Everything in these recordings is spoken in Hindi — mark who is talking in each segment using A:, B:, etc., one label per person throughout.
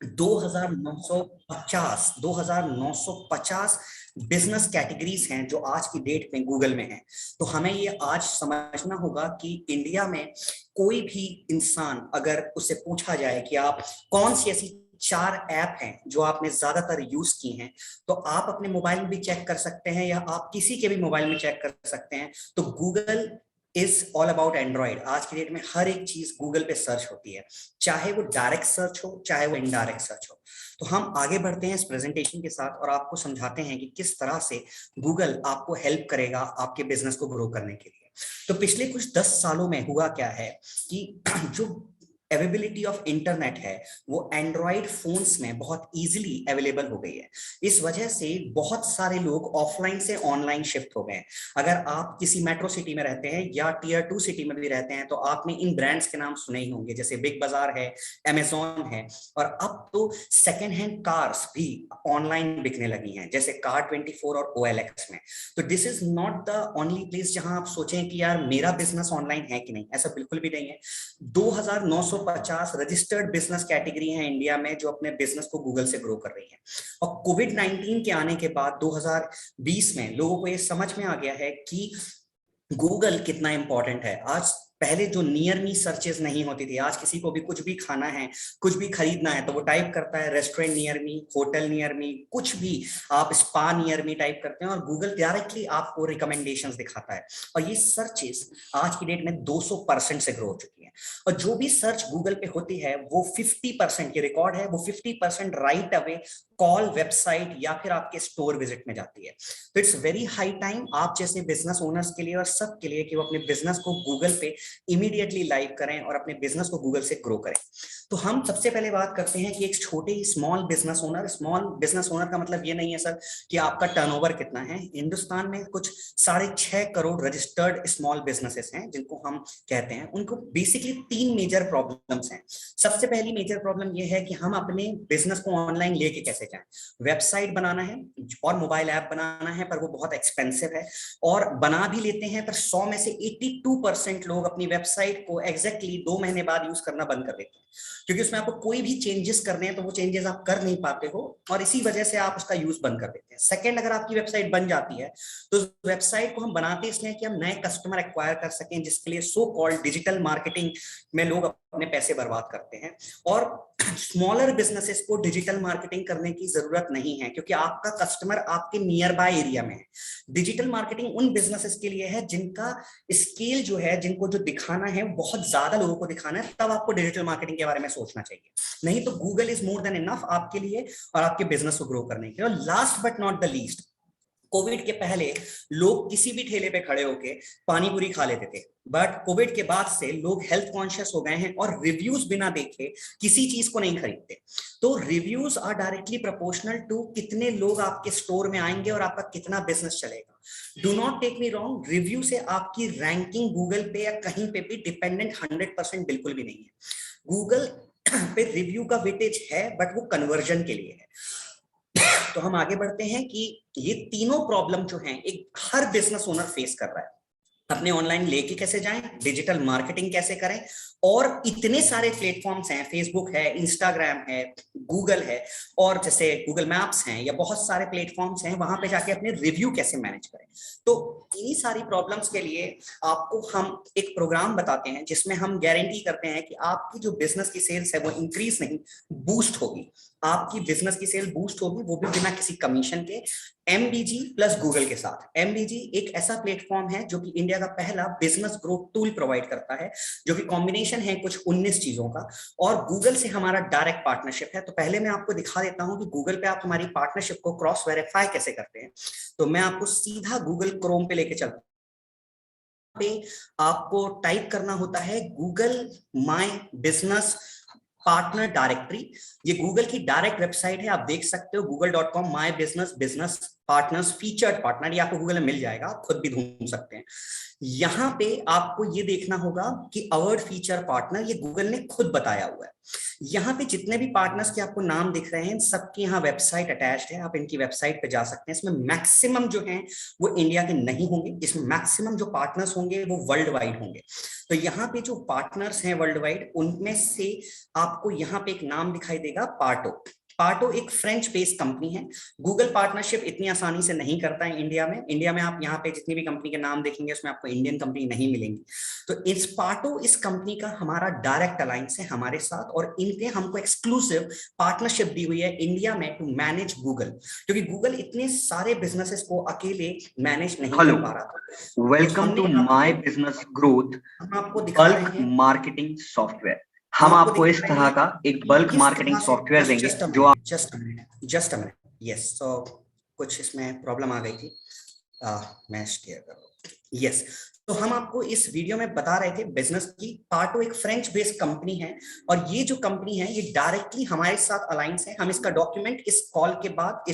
A: 2950 बिजनेस कैटेगरीज हैं जो आज की डेट में गूगल में हैं। तो हमें ये आज समझना होगा कि इंडिया में कोई भी इंसान अगर उससे पूछा जाए कि आप कौन सी ऐसी 4 ऐप हैं जो आपने ज्यादातर यूज की हैं, तो आप अपने मोबाइल में भी चेक कर सकते हैं या आप किसी के भी मोबाइल में चेक कर सकते हैं। तो Google is all about Android. आज की डेट में हर एक चीज गूगल पे सर्च होती है, चाहे वो डायरेक्ट सर्च हो चाहे वो इनडायरेक्ट सर्च हो। तो हम आगे बढ़ते हैं इस प्रेजेंटेशन के साथ और आपको समझाते हैं कि किस तरह से गूगल आपको हेल्प करेगा आपके बिजनेस को ग्रो करने के लिए। तो पिछले कुछ 10 सालों में हुआ क्या है कि जो अवेलेबिलिटी ऑफ इंटरनेट है वो एंड्रॉइड फोन्स में बहुत इजीली अवेलेबल हो गई है। इस वजह से बहुत सारे लोग ऑफलाइन से ऑनलाइन शिफ्ट हो गए हैं। अगर आप किसी मेट्रो सिटी में रहते हैं या टियर 2 सिटी में भी रहते हैं तो आपने इन ब्रांड्स के नाम सुने ही होंगे, जैसे बिग बाजार है, अमेजोन है, और अब तो सेकेंड हैंड कार्स भी ऑनलाइन बिकने लगी हैं जैसे कार24 और OLX में। तो this is not the only place जहां आप सोचें कि यार मेरा बिजनेस ऑनलाइन है कि नहीं, ऐसा बिल्कुल भी नहीं है। 2950 रजिस्टर्ड बिजनेस कैटेगरी है इंडिया में जो अपने बिजनेस को गूगल से ग्रो कर रही है। और कोविड-19 के आने के बाद 2020 में लोगों को ये समझ में आ गया है कि गूगल कितना इंपॉर्टेंट है। आज पहले जो नियर मी सर्चेस नहीं होती थी, आज किसी को भी कुछ भी खाना है, कुछ भी खरीदना है तो वो टाइप करता है restaurant near me, hotel near me, कुछ भी, आप स्पा नियर मी टाइप करते हैं और गूगल डायरेक्टली आपको रिकमेंडेशंस दिखाता है। और ये सर्चेस आज की डेट में 200% से ग्रो हो चुकी है। और जो भी सर्च गूगल पे होती है वो 50% की रिकॉर्ड है, वो 50% राइट अवे कॉल, वेबसाइट या फिर आपके स्टोर विजिट में जाती है। तो इट्स वेरी हाई टाइम आप जैसे बिजनेस ओनर्स के लिए और सब के लिए कि वो अपने बिजनेस को गूगल पे इमीडिएटली लाइव करें और अपने बिजनेस को गूगल से ग्रो करें। तो हम सबसे पहले बात करते हैं कि एक छोटे स्मॉल बिजनेस ओनर का मतलब ये नहीं है सर कि आपका टर्नओवर कितना है। हिंदुस्तान में कुछ 6.5 करोड़ रजिस्टर्ड स्मॉल बिजनेसेस हैं जिनको हम कहते हैं। उनको बेसिकली 3 मेजर प्रॉब्लम्स हैं। सबसे पहली मेजर प्रॉब्लम ये है कि हम अपने बिजनेस को ऑनलाइन लेके कैसे जाएं। वेबसाइट बनाना है और मोबाइल ऐप बनाना है पर वो बहुत एक्सपेंसिव है, और बना भी लेते हैं पर 100 में से 82% लोग अपनी वेबसाइट को एग्जैक्टली 2 महीने बाद यूज करना बंद कर देते हैं, क्योंकि उसमें आपको कोई भी चेंजेस करने हैं तो वो चेंजेस आप कर नहीं पाते हो और इसी वजह से आप उसका यूज बंद कर देते हैं। सेकंड, अगर आपकी वेबसाइट बन जाती है तो उस वेबसाइट को हम बनाते इसलिए कि हम नए कस्टमर एक्वायर कर सकें, जिसके लिए सो कॉल्ड डिजिटल मार्केटिंग में लोग अपने पैसे बर्बाद करते हैं। और स्मॉलर बिजनेसेस को डिजिटल मार्केटिंग करने की जरूरत नहीं है क्योंकि आपका कस्टमर आपके नियर बाय एरिया में है। डिजिटल मार्केटिंग उन बिजनेसेस के लिए है जिनका स्केल जो है, जिनको जो दिखाना है बहुत ज्यादा लोगों को दिखाना है, तब आपको डिजिटल मार्केटिंग के बारे में सोचना चाहिए। नहीं तो Google is more than enough आपके लिए और आपके बिजनेस को ग्रो करने के लिए। और last but not the least, Covid के पहले लोग किसी भी ठेले पे खड़े होके पानी पूरी खा लेते थे, बट कोविड के बाद से लोग हेल्थ कॉन्शियस हो गए हैं और रिव्यूज बिना देखे किसी चीज को नहीं खरीदते। तो reviews are directly proportional to कितने लोग आपके स्टोर में आएंगे और आपका कितना बिजनेस चलेगा। Do not take me wrong, review से आपकी रैंकिंग गूगल पे या कहीं पे भी डिपेंडेंट 100% बिल्कुल भी नहीं है। गूगल पे रिव्यू का वेटेज है बट वो कन्वर्जन के लिए है। तो हम आगे बढ़ते हैं कि ये तीनों प्रॉब्लम जो हैं एक हर बिजनेस ओनर फेस कर रहा है। अपने ऑनलाइन लेके कैसे जाएं, डिजिटल मार्केटिंग कैसे करें, और इतने सारे प्लेटफॉर्म्स हैं, फेसबुक है, इंस्टाग्राम है, गूगल है, और जैसे गूगल मैप्स हैं या बहुत सारे प्लेटफॉर्म्स हैं, वहां पे जाके अपने रिव्यू कैसे मैनेज करें। तो इन्हीं सारी प्रॉब्लम्स के लिए आपको हम एक प्रोग्राम बताते हैं जिसमें हम गारंटी करते हैं कि आपकी जो बिजनेस की सेल्स है वो इंक्रीज नहीं, बूस्ट होगी। आपकी बिजनेस की सेल बूस्ट होगी, वो भी बिना किसी कमीशन के, MBG प्लस गूगल के साथ। MBG एक ऐसा प्लेटफॉर्म है जो कि इंडिया का पहला बिजनेस ग्रोथ टूल प्रोवाइड करता है, जो कि कॉम्बिनेशन है कुछ 19 चीजों का, और गूगल से हमारा डायरेक्ट पार्टनरशिप है। तो पहले मैं आपको दिखा देता हूं कि गूगल पे आप हमारी पार्टनरशिप को क्रॉस वेरीफाई कैसे करते हैं। तो मैं आपको सीधा गूगल क्रोम पे लेके चलता हूं। पे आपको टाइप करना होता है Google my business partner directory. ये गूगल की डायरेक्ट वेबसाइट है, आप देख सकते हो google.com my business partners, featured partner, ये आपको गूगल में मिल जाएगा, आप खुद भी ढूंढ सकते हैं। यहाँ पे आपको ये देखना होगा कि अवर्ड फीचर पार्टनर, ये गूगल ने खुद बताया हुआ है। यहाँ पे जितने भी पार्टनर्स के आपको नाम दिख रहे हैं, सबकी यहाँ वेबसाइट अटैच्ड है, आप इनकी वेबसाइट पे जा सकते हैं। इसमें मैक्सिमम जो हैं वो इंडिया के नहीं होंगे, इसमें मैक्सिमम जो पार्टनर्स होंगे वो वर्ल्ड वाइड होंगे। तो यहाँ पे जो पार्टनर्स हैं वर्ल्ड वाइड, उनमें से आपको यहाँ पे एक नाम दिखाई देगा, पार्टो। पार्टो एक फ्रेंच बेस्ड कंपनी है। गूगल पार्टनरशिप इतनी आसानी से नहीं करता है इंडिया में। इंडिया में आप यहाँ पे जितनी भी कंपनी के नाम देखेंगे उसमें आपको इंडियन कंपनी नहीं मिलेंगी। तो इस पार्टो, इस कंपनी का हमारा डायरेक्ट अलायंस है हमारे साथ, और इनके हमको एक्सक्लूसिव पार्टनरशिप दी हुई है इंडिया में टू मैनेज गूगल, क्योंकि गूगल इतने सारे बिजनेसेस को अकेले मैनेज नहीं कर पा रहा था।
B: Welcome to my business growth
A: हम आपको दिखा रहे
B: बल्क
A: हैं
B: मार्केटिंग सॉफ्टवेयर। हम आपको इस तरह का एक बल्क मार्केटिंग सॉफ्टवेयर देंगे जो आप
A: जस्ट अ मिनट यस, तो कुछ इसमें प्रॉब्लम आ गई थी, मैं शेयर कर रहा हूं। यस, तो हम आपको इस वीडियो में बता रहे थे बिजनेस की। पार्टो एक फ्रेंच बेस्ड कंपनी है, और ये जो कंपनी है ये डायरेक्टली हमारे साथ अलायंस है। हम इसका डॉक्यूमेंट इस कॉल के बाद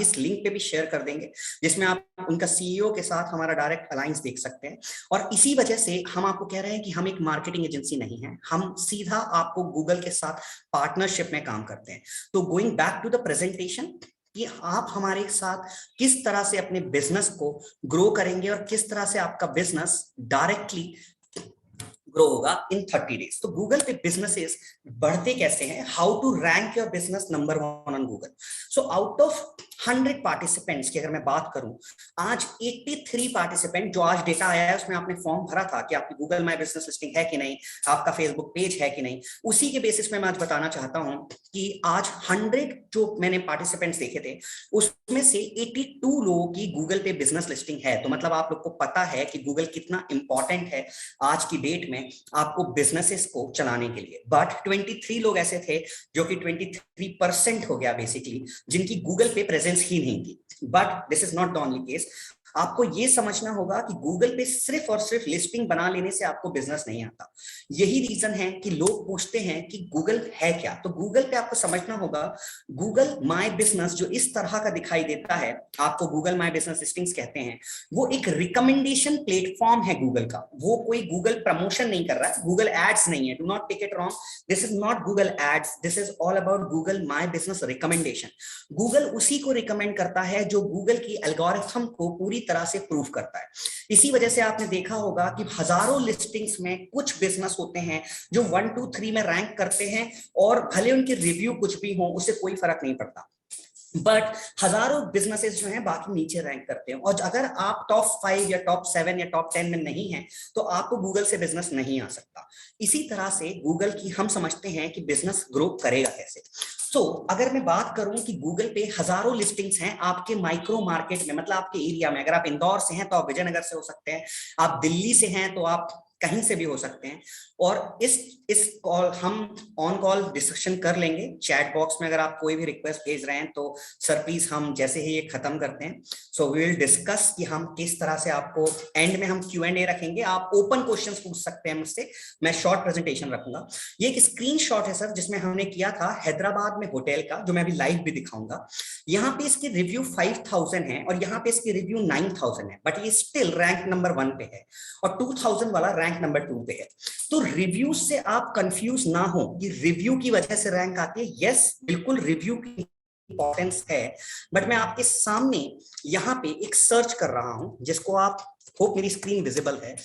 A: इस लिंक पे भी शेयर कर देंगे, जिसमें आप उनका सीईओ के साथ हमारा डायरेक्ट अलायंस देख सकते हैं। और इसी वजह से हम आपको कह रहे हैं कि हम एक मार्केटिंग एजेंसी नहीं है, हम सीधा आपको गूगल के साथ पार्टनरशिप में काम करते हैं। तो going back to the presentation, कि आप हमारे साथ किस तरह से अपने बिजनेस को ग्रो करेंगे और किस तरह से आपका बिजनेस डायरेक्टली ग्रो होगा इन 30 डेज। तो गूगल पे बिजनेसेस बढ़ते कैसे हैं, how to rank your business number 1 on Google. So out of 100 participants की अगर मैं बात करूं, आज 83 पार्टिसिपेंट, जो आज डेटा आया है उसमें आपने फॉर्म भरा था कि आपकी गूगल माय बिजनेस लिस्टिंग है कि नहीं, आपका फेसबुक पेज है कि नहीं, उसी के बेसिस में मैं आज बताना चाहता हूं कि आज 100 जो मैंने पार्टिसिपेंट्स देखे थे उसमें से 82 लोगों की गूगल पे बिजनेस लिस्टिंग है। तो मतलब आप लोग को पता है कि गूगल कितना इंपॉर्टेंट है आज की डेट में आपको बिजनेसेस को चलाने के लिए। बट 23 लोग ऐसे थे, जो कि 23% हो गया बेसिकली, जिनकी गूगल पे प्रेजेंस ही नहीं थी। But this is not the only case. आपको यह समझना होगा कि गूगल पे सिर्फ और सिर्फ लिस्टिंग बना लेने से आपको बिजनेस नहीं आता। यही रीजन है कि लोग पूछते हैं कि गूगल है क्या। तो गूगल पे आपको समझना होगा, गूगल माय बिजनेस जो इस तरह का दिखाई देता है, आपको गूगल माय बिजनेस लिस्टिंग्स कहते हैं, वो एक रिकमेंडेशन प्लेटफॉर्म है गूगल का। वो कोई गूगल प्रमोशन नहीं कर रहा है, गूगल एड्स नहीं है, do not take it wrong, this is not Google ads, this is all about Google my business recommendation. Google उसी को रिकमेंड करता है जो गूगल की एल्गोरिथम को पूरी तरह से प्रूव करता है। इसी वजह से आपने देखा होगा कि हजारों लिस्टिंग्स में कुछ बिजनेस होते हैं जो 1 2 3 में रैंक करते हैं, और भले उनके रिव्यू कुछ भी हो उससे कोई फर्क नहीं पड़ता, बट हजारों बिजनेसेस जो हैं बाकी नीचे रैंक करते हैं। और अगर आप टॉप 5 या टॉप 7 या टॉप 10 में नहीं हैं तो आपको गूगल से बिजनेस नहीं आ सकता। इसी तरह से गूगल की हम समझते हैं कि बिजनेस ग्रो करेगा कैसे। तो अगर मैं बात करूं कि गूगल पे हजारों लिस्टिंग्स हैं आपके माइक्रो मार्केट में, मतलब आपके एरिया में। अगर आप इंदौर से हैं तो आप विजयनगर से हो सकते हैं, आप दिल्ली से हैं तो आप कहीं से भी हो सकते हैं। और इस कॉल हम ऑन कॉल डिस्कशन कर लेंगे चैट बॉक्स में। अगर आप कोई भी रिक्वेस्ट भेज रहे हैं तो सर प्लीज, हम जैसे ही ये खत्म करते हैं सो वी विल डिस्कस कि हम किस तरह से आपको एंड में हम Q&A रखेंगे। आप ओपन क्वेश्चंस पूछ सकते हैं मुझसे, मैं शॉर्ट प्रेजेंटेशन रखूंगा। ये एक स्क्रीनशॉट है सर, जिसमें हमने किया था हैदराबाद में होटल का, जो मैं अभी लाइव भी दिखाऊंगा। यहाँ पे इसके रिव्यू 5000 है और यहाँ पे इसके रिव्यू 9000 है, बट ये स्टिल रैंक नंबर 1 पे है और 2000 वाला रैंक नंबर 2 पे है। तो रिव्यू से आप कंफ्यूज ना हो कि रिव्यू की वजह से रैंक आती है। यस, बिल्कुल रिव्यू की इंपॉर्टेंस है, बट मैं आपके सामने यहाँ पे एक सर्च कर रहा हूं, जिसको आप, होप मेरी स्क्रीन विजिबल है,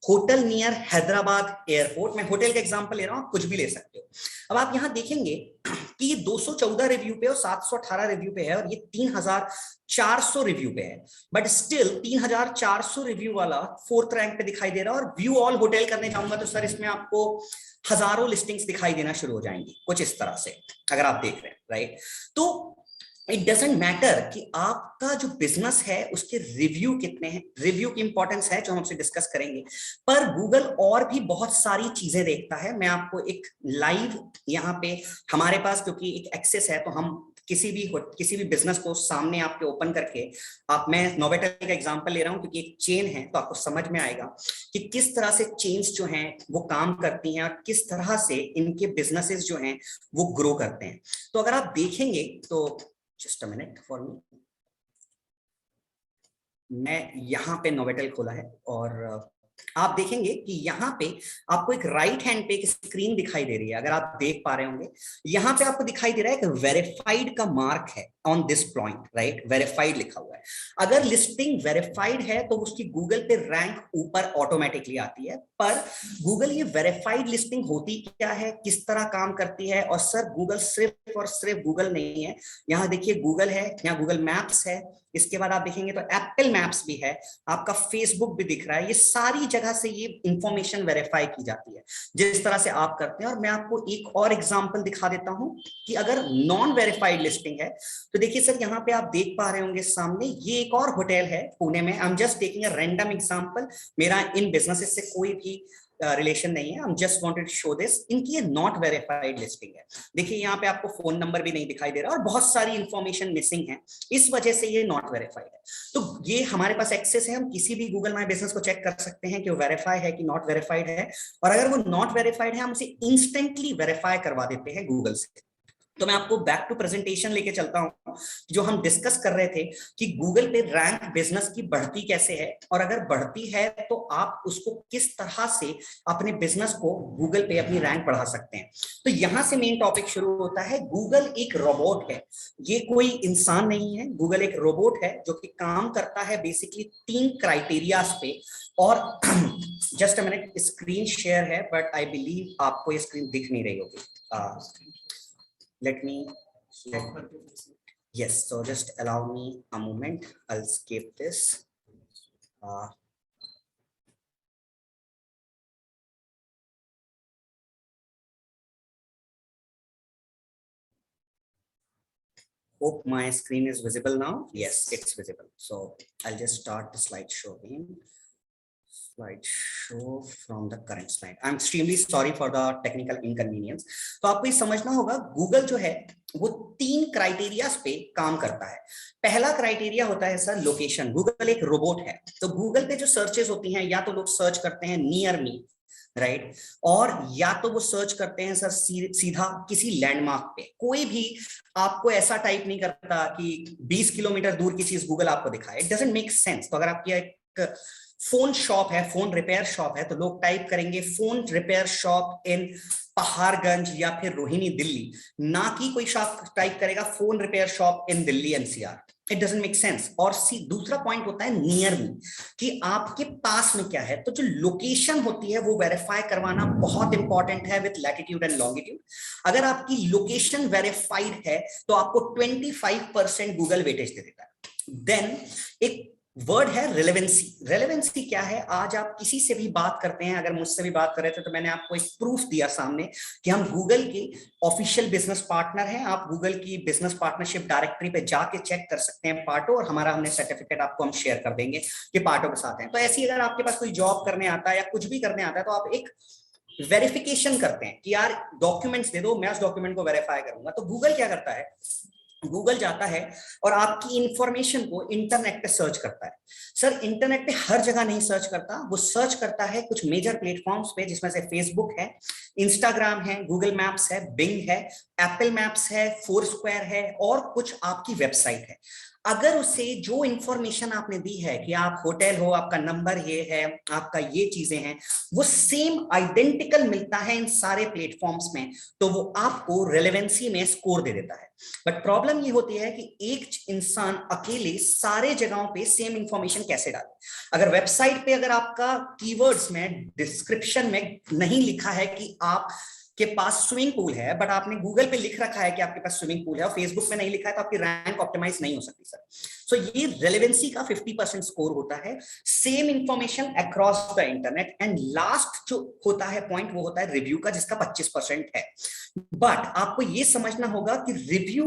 A: होटल नियर हैदराबाद एयरपोर्ट। मैं होटल का एग्जांपल ले रहा हूं, आप कुछ भी ले सकते हो। अब आप यहां देखेंगे कि ये 214 रिव्यू पे और 718 रिव्यू पे है, और ये 3400 रिव्यू पे है, बट स्टिल 3400 रिव्यू वाला 4th रैंक पे दिखाई दे रहा है। और व्यू ऑल होटल करने जाऊंगा तो सर इसमें आपको हजारों लिस्टिंग्स दिखाई देना शुरू हो जाएंगी, कुछ इस तरह से, अगर आप देख रहे हैं, राइट। तो इट डजेंट मैटर कि आपका जो बिजनेस है उसके रिव्यू कितने हैं, रिव्यू की इंपॉर्टेंस है जो हम आपसे डिस्कस करेंगे, पर गूगल और भी बहुत सारी चीजें देखता है। मैं आपको एक लाइव यहाँ पे हमारे पास, क्योंकि एक एक्सेस है, तो हम किसी भी बिजनेस को सामने आपके ओपन करके, आप, मैं नोवेटल का एग्जांपल ले रहा हूं क्योंकि एक चेन है, तो आपको समझ में आएगा कि किस तरह से चेन्स जो हैं वो काम करती हैं और किस तरह से इनके बिजनेसेस जो हैं वो ग्रो करते हैं। तो अगर आप देखेंगे तो, just a minute for me. मैं यहाँ पे नोवेटल खोला है और आप देखेंगे कि यहाँ पे आपको एक राइट हैंड पे एक स्क्रीन दिखाई दे रही है, अगर आप देख पा रहे होंगे यहाँ पे आपको दिखाई दे रहा है कि वेरीफाइड का मार्क है on this point, right, verified लिखा हुआ है। अगर लिस्टिंग वेरीफाइड है तो उसकी गूगल पे रैंक ऊपर ऑटोमेटिकली आती है, पर गूगल ये वेरीफाइड लिस्टिंग होती क्या है, किस तरह काम करती है। और सर गूगल सिर्फ और सिर्फ गूगल नहीं है, यहाँ देखिए गूगल है, यहाँ गूगल मैप्स है, इसके बाद आप देखेंगे तो एप्पल मैप्स भी है, आपका फेसबुक भी दिख रहा है, ये सारी जगह से ये इंफॉर्मेशन वेरीफाई की जाती है जिस तरह से आप करते हैं। और मैं आपको एक और एग्जांपल दिखा देता हूं कि अगर नॉन वेरीफाइड लिस्टिंग है तो देखिए सर यहाँ पे आप देख पा रहे होंगे सामने ये एक और होटल है पुणे में। I am just taking a random example, मेरा इन बिजनेसेस से कोई भी रिलेशन नहीं है, I am just wanted to show this. इनकी ये नॉट वेरीफाइड लिस्टिंग है, देखिए यहाँ पे आपको फोन नंबर भी नहीं दिखाई दे रहा और बहुत सारी इंफॉर्मेशन मिसिंग है, इस वजह से ये नॉट वेरीफाइड है। तो ये हमारे पास एक्सेस है, हम किसी भी गूगल माई बिजनेस को चेक कर सकते हैं कि वो वेरीफाई है कि नॉट वेरीफाइड है, और अगर वो नॉट वेरीफाइड है हम उसे इंस्टेंटली वेरीफाई करवा देते हैं गूगल से। तो मैं आपको बैक टू प्रेजेंटेशन लेके चलता हूं, जो हम डिस्कस कर रहे थे कि गूगल पे रैंक बिजनेस की बढ़ती कैसे है, और अगर बढ़ती है तो आप उसको किस तरह से अपने बिजनेस को गूगल पे अपनी रैंक बढ़ा सकते हैं। तो यहां से मेन टॉपिक शुरू होता है। गूगल एक रोबोट है, ये कोई इंसान नहीं है, गूगल एक रोबोट है जो कि काम करता है बेसिकली 3 क्राइटेरियाज पे। और just a minute, screen share है बट आई बिलीव आपको ये स्क्रीन दिख नहीं रही होगी। Let me, yes, so just allow me a moment, I'll skip this. Hope my screen is visible now. Yes, it's visible. So I'll just start the slideshow again. Slideshow from the current slide. I'm extremely sorry for the technical inconvenience. तो आपको ये समझना होगा, गूगल जो है वो 3 क्राइटेरियाज पे काम करता है। पहला क्राइटेरिया होता है सर लोकेशन। गूगल एक रोबोट है, तो गूगल पे जो सर्चेस होती हैं या तो लोग सर्च करते हैं नियर मी, राइट, और या तो वो सर्च करते हैं सर सीधा किसी लैंडमार्क पे। कोई भी आपको ऐसा टाइप नहीं करता कि 20 किलोमीटर दूर की चीज गूगल आपको दिखाए, इट डजंट मेक सेंस। तो अगर आपकी एक फोन शॉप है, फोन रिपेयर शॉप है, तो लोग टाइप करेंगे phone repair shop in Paharganj या फिर रोहिणी दिल्ली, ना कि कोई शॉप टाइप करेगा phone repair shop in Delhi NCR. It doesn't make sense. और दूसरा पॉइंट होता है नियर मी, कि आपके पास में क्या है। तो जो लोकेशन होती है वो वेरीफाई करवाना बहुत इंपॉर्टेंट है विद लैटिट्यूड एंड लॉन्गिट्यूड। अगर आपकी लोकेशन वेरीफाइड है तो आपको 25% गूगल वेटेज दे देता है। देन एक वर्ड है रेलेवेंसी। रेलेवेंसी क्या है, आज आप किसी से भी बात करते हैं, अगर मुझसे भी बात कर रहे थे तो मैंने आपको एक प्रूफ दिया सामने कि हम गूगल के ऑफिशियल बिजनेस पार्टनर हैं। आप गूगल की बिजनेस पार्टनरशिप डायरेक्टरी पे जाके चेक कर सकते हैं पार्टो, और हमारा हमने सर्टिफिकेट आपको हम शेयर कर देंगे कि पार्टो के साथ हैं। तो ऐसी अगर आपके पास कोई जॉब करने आता है या कुछ भी करने आता है तो आप एक वेरिफिकेशन करते हैं कि यार डॉक्यूमेंट्स दे दो, मैं उस डॉक्यूमेंट को वेरीफाई करूंगा। तो गूगल क्या करता है, गूगल जाता है और आपकी इंफॉर्मेशन को इंटरनेट पे सर्च करता है। सर इंटरनेट पे हर जगह नहीं सर्च करता, वो सर्च करता है कुछ मेजर प्लेटफॉर्म्स पे, जिसमें से फेसबुक है, इंस्टाग्राम है, गूगल मैप्स है, बिंग है, एप्पल मैप्स है, फोरस्क्वायर है, और कुछ आपकी वेबसाइट है। अगर उसे जो इंफॉर्मेशन आपने दी है कि आप होटल हो, आपका नंबर ये है, आपका ये चीजें हैं, वो सेम आइडेंटिकल मिलता है इन सारे प्लेटफॉर्म्स में, तो वो आपको रेलेवेंसी में स्कोर दे देता है। बट प्रॉब्लम ये होती है कि एक इंसान अकेले सारे जगहों पे सेम इंफॉर्मेशन कैसे डाले। अगर वेबसाइट पे अगर आपका कीवर्ड्स में डिस्क्रिप्शन में नहीं लिखा है कि आप के पास स्विमिंग पूल है, बट आपने गूगल पे लिख रखा है कि आपके पास स्विमिंग पूल है, और फेसबुक में नहीं लिखा है, तो आपकी रैंक ऑप्टिमाइज नहीं हो सकती सर। सो ये रेलेवेंसी का 50% स्कोर होता है, same information across the internet. And last जो होता है पॉइंट, वो होता है रिव्यू का, जिसका 25% है। बट आपको ये समझना होगा कि रिव्यू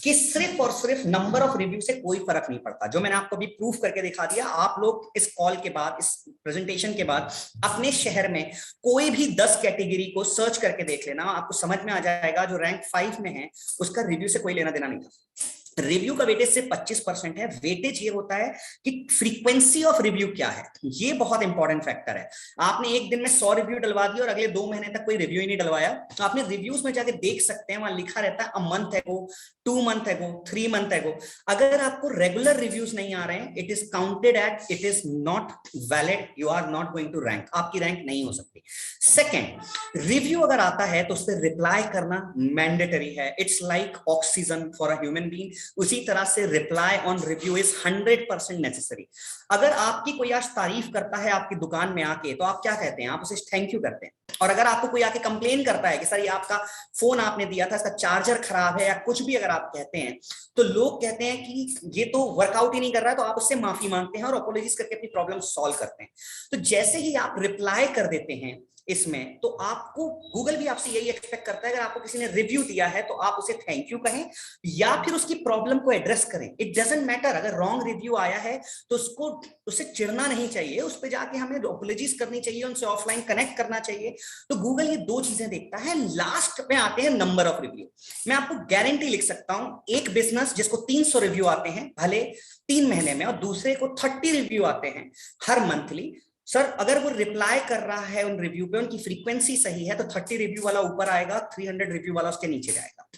A: के सिर्फ और सिर्फ नंबर ऑफ रिव्यू से कोई फर्क नहीं पड़ता, जो मैंने आपको भी प्रूफ करके दिखा दिया। आप लोग इस कॉल के बाद, इस प्रेजेंटेशन के बाद अपने शहर में कोई भी 10 कैटेगरी को सर्च करके देख लेना, आपको समझ में आ जाएगा जो रैंक 5 में है उसका रिव्यू से कोई लेना देना नहीं था। रिव्यू का वेटेज सिर्फ 25% है। वेटेज ये होता है कि फ्रीक्वेंसी ऑफ रिव्यू क्या है, ये बहुत इंपॉर्टेंट फैक्टर है। आपने एक दिन में 100 रिव्यू डलवा दिया और अगले 2 महीने तक कोई रिव्यू ही नहीं डलवाया, तो आपने रिव्यूज में जाके देख सकते हैं, वहां लिखा रहता है अ मंथ एगो, 2 मंथ एगो, 3 मंथ एगो। अगर आपको रेगुलर रिव्यूज नहीं आ रहे हैं, it is counted at, it is not valid, you are not going to rank, आपकी रैंक नहीं हो सकती। सेकेंड, रिव्यू अगर आता है तो उस पर रिप्लाई करना मैंडेटरी है। It's like oxygen for a human being. उसी तरह से reply on review is 100% necessary. अगर आपकी कोई आज तारीफ करता है आपकी दुकान में आके, तो आप क्या कहते हैं? आप उसे थैंक यू करते हैं। और अगर आपको कोई आके कंप्लेन करता है कि सर ये आपका फोन आपने दिया था, इसका चार्जर खराब है या कुछ भी अगर आप कहते हैं, तो लोग कहते हैं कि ये तो वर्कआउट ही नहीं कर रहा है, तो आप उससे माफी मांगते हैं और अपोलॉजिज करके अपनी प्रॉब्लम सॉल्व करते हैं। तो जैसे ही आप रिप्लाई कर देते हैं इसमें, तो आपको गूगल भी आपसे यही एक्सपेक्ट करता है, अगर आपको किसी ने रिव्यू दिया है तो आप उसे थैंक यू कहें या फिर उसकी प्रॉब्लम को एड्रेस करें। इट डजंट मैटर, अगर रॉन्ग रिव्यू आया है तो उससे चिढ़ना नहीं चाहिए, उस पर जाके हमें अपोलॉजिज करनी चाहिए, उनसे ऑफलाइन कनेक्ट करना चाहिए। तो गूगल ये 2 चीजें देखता है। लास्ट में आते हैं नंबर ऑफ रिव्यू। मैं आपको गारंटी लिख सकता हूं, एक बिजनेस जिसको 300 रिव्यू आते हैं भले 3 महीने में, और दूसरे को 30 रिव्यू आते हैं हर मंथली, सर अगर वो रिप्लाई कर रहा है उन रिव्यू पे, उनकी फ्रीक्वेंसी सही है, तो 30 रिव्यू वाला ऊपर आएगा, 300 रिव्यू वाला उसके नीचे जाएगा।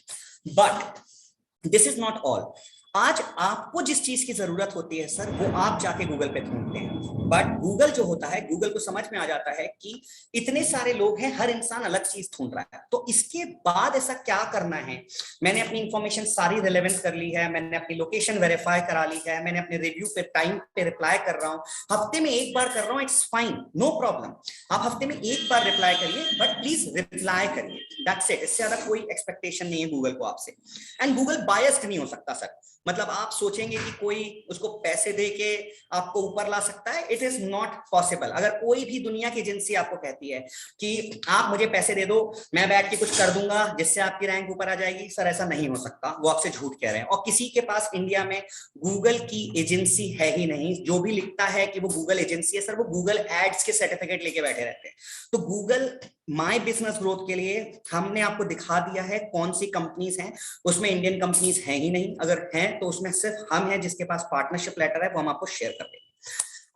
A: But this is not all. आज आपको जिस चीज की जरूरत होती है सर, वो आप जाके गूगल पे ढूंढते हैं, बट गूगल जो होता है, गूगल को समझ में आ जाता है कि इतने सारे लोग हैं, हर इंसान अलग चीज ढूंढ रहा है, तो इसके बाद ऐसा क्या करना है? मैंने अपनी इंफॉर्मेशन सारी रिलेवेंट कर ली है, मैंने अपनी लोकेशन वेरीफाई करा ली है, मैंने अपने रिव्यू पे टाइम पे रिप्लाई कर रहा हूं, हफ्ते में 1 बार कर रहा हूं, इट्स फाइन, नो प्रॉब्लम। आप हफ्ते में 1 बार रिप्लाई करिए, बट प्लीज रिप्लाई करिए, दैट्स इट। इससे ज्यादा कोई एक्सपेक्टेशन नहीं है गूगल को आपसे। एंड गूगल बायस्ड नहीं हो सकता सर, मतलब आप सोचेंगे कि कोई उसको पैसे दे के आपको ऊपर ला सकता है, इट इज नॉट पॉसिबल। अगर कोई भी दुनिया की एजेंसी आपको कहती है कि आप मुझे पैसे दे दो, मैं बैठ के कुछ कर दूंगा जिससे आपकी रैंक ऊपर आ जाएगी, सर ऐसा नहीं हो सकता, वो आपसे झूठ कह रहे हैं। और किसी के पास इंडिया में गूगल की एजेंसी है ही नहीं। जो भी लिखता है कि वो गूगल एजेंसी है, सर वो गूगल एड्स के सर्टिफिकेट लेके बैठे रहते हैं। तो गूगल माय बिजनेस ग्रोथ के लिए हमने आपको दिखा दिया है कौन सी कंपनीज हैं, उसमें इंडियन कंपनीज हैं ही नहीं, अगर हैं तो उसमें सिर्फ हम हैं जिसके पास पार्टनरशिप लेटर है, वो हम आपको शेयर कर देंगे।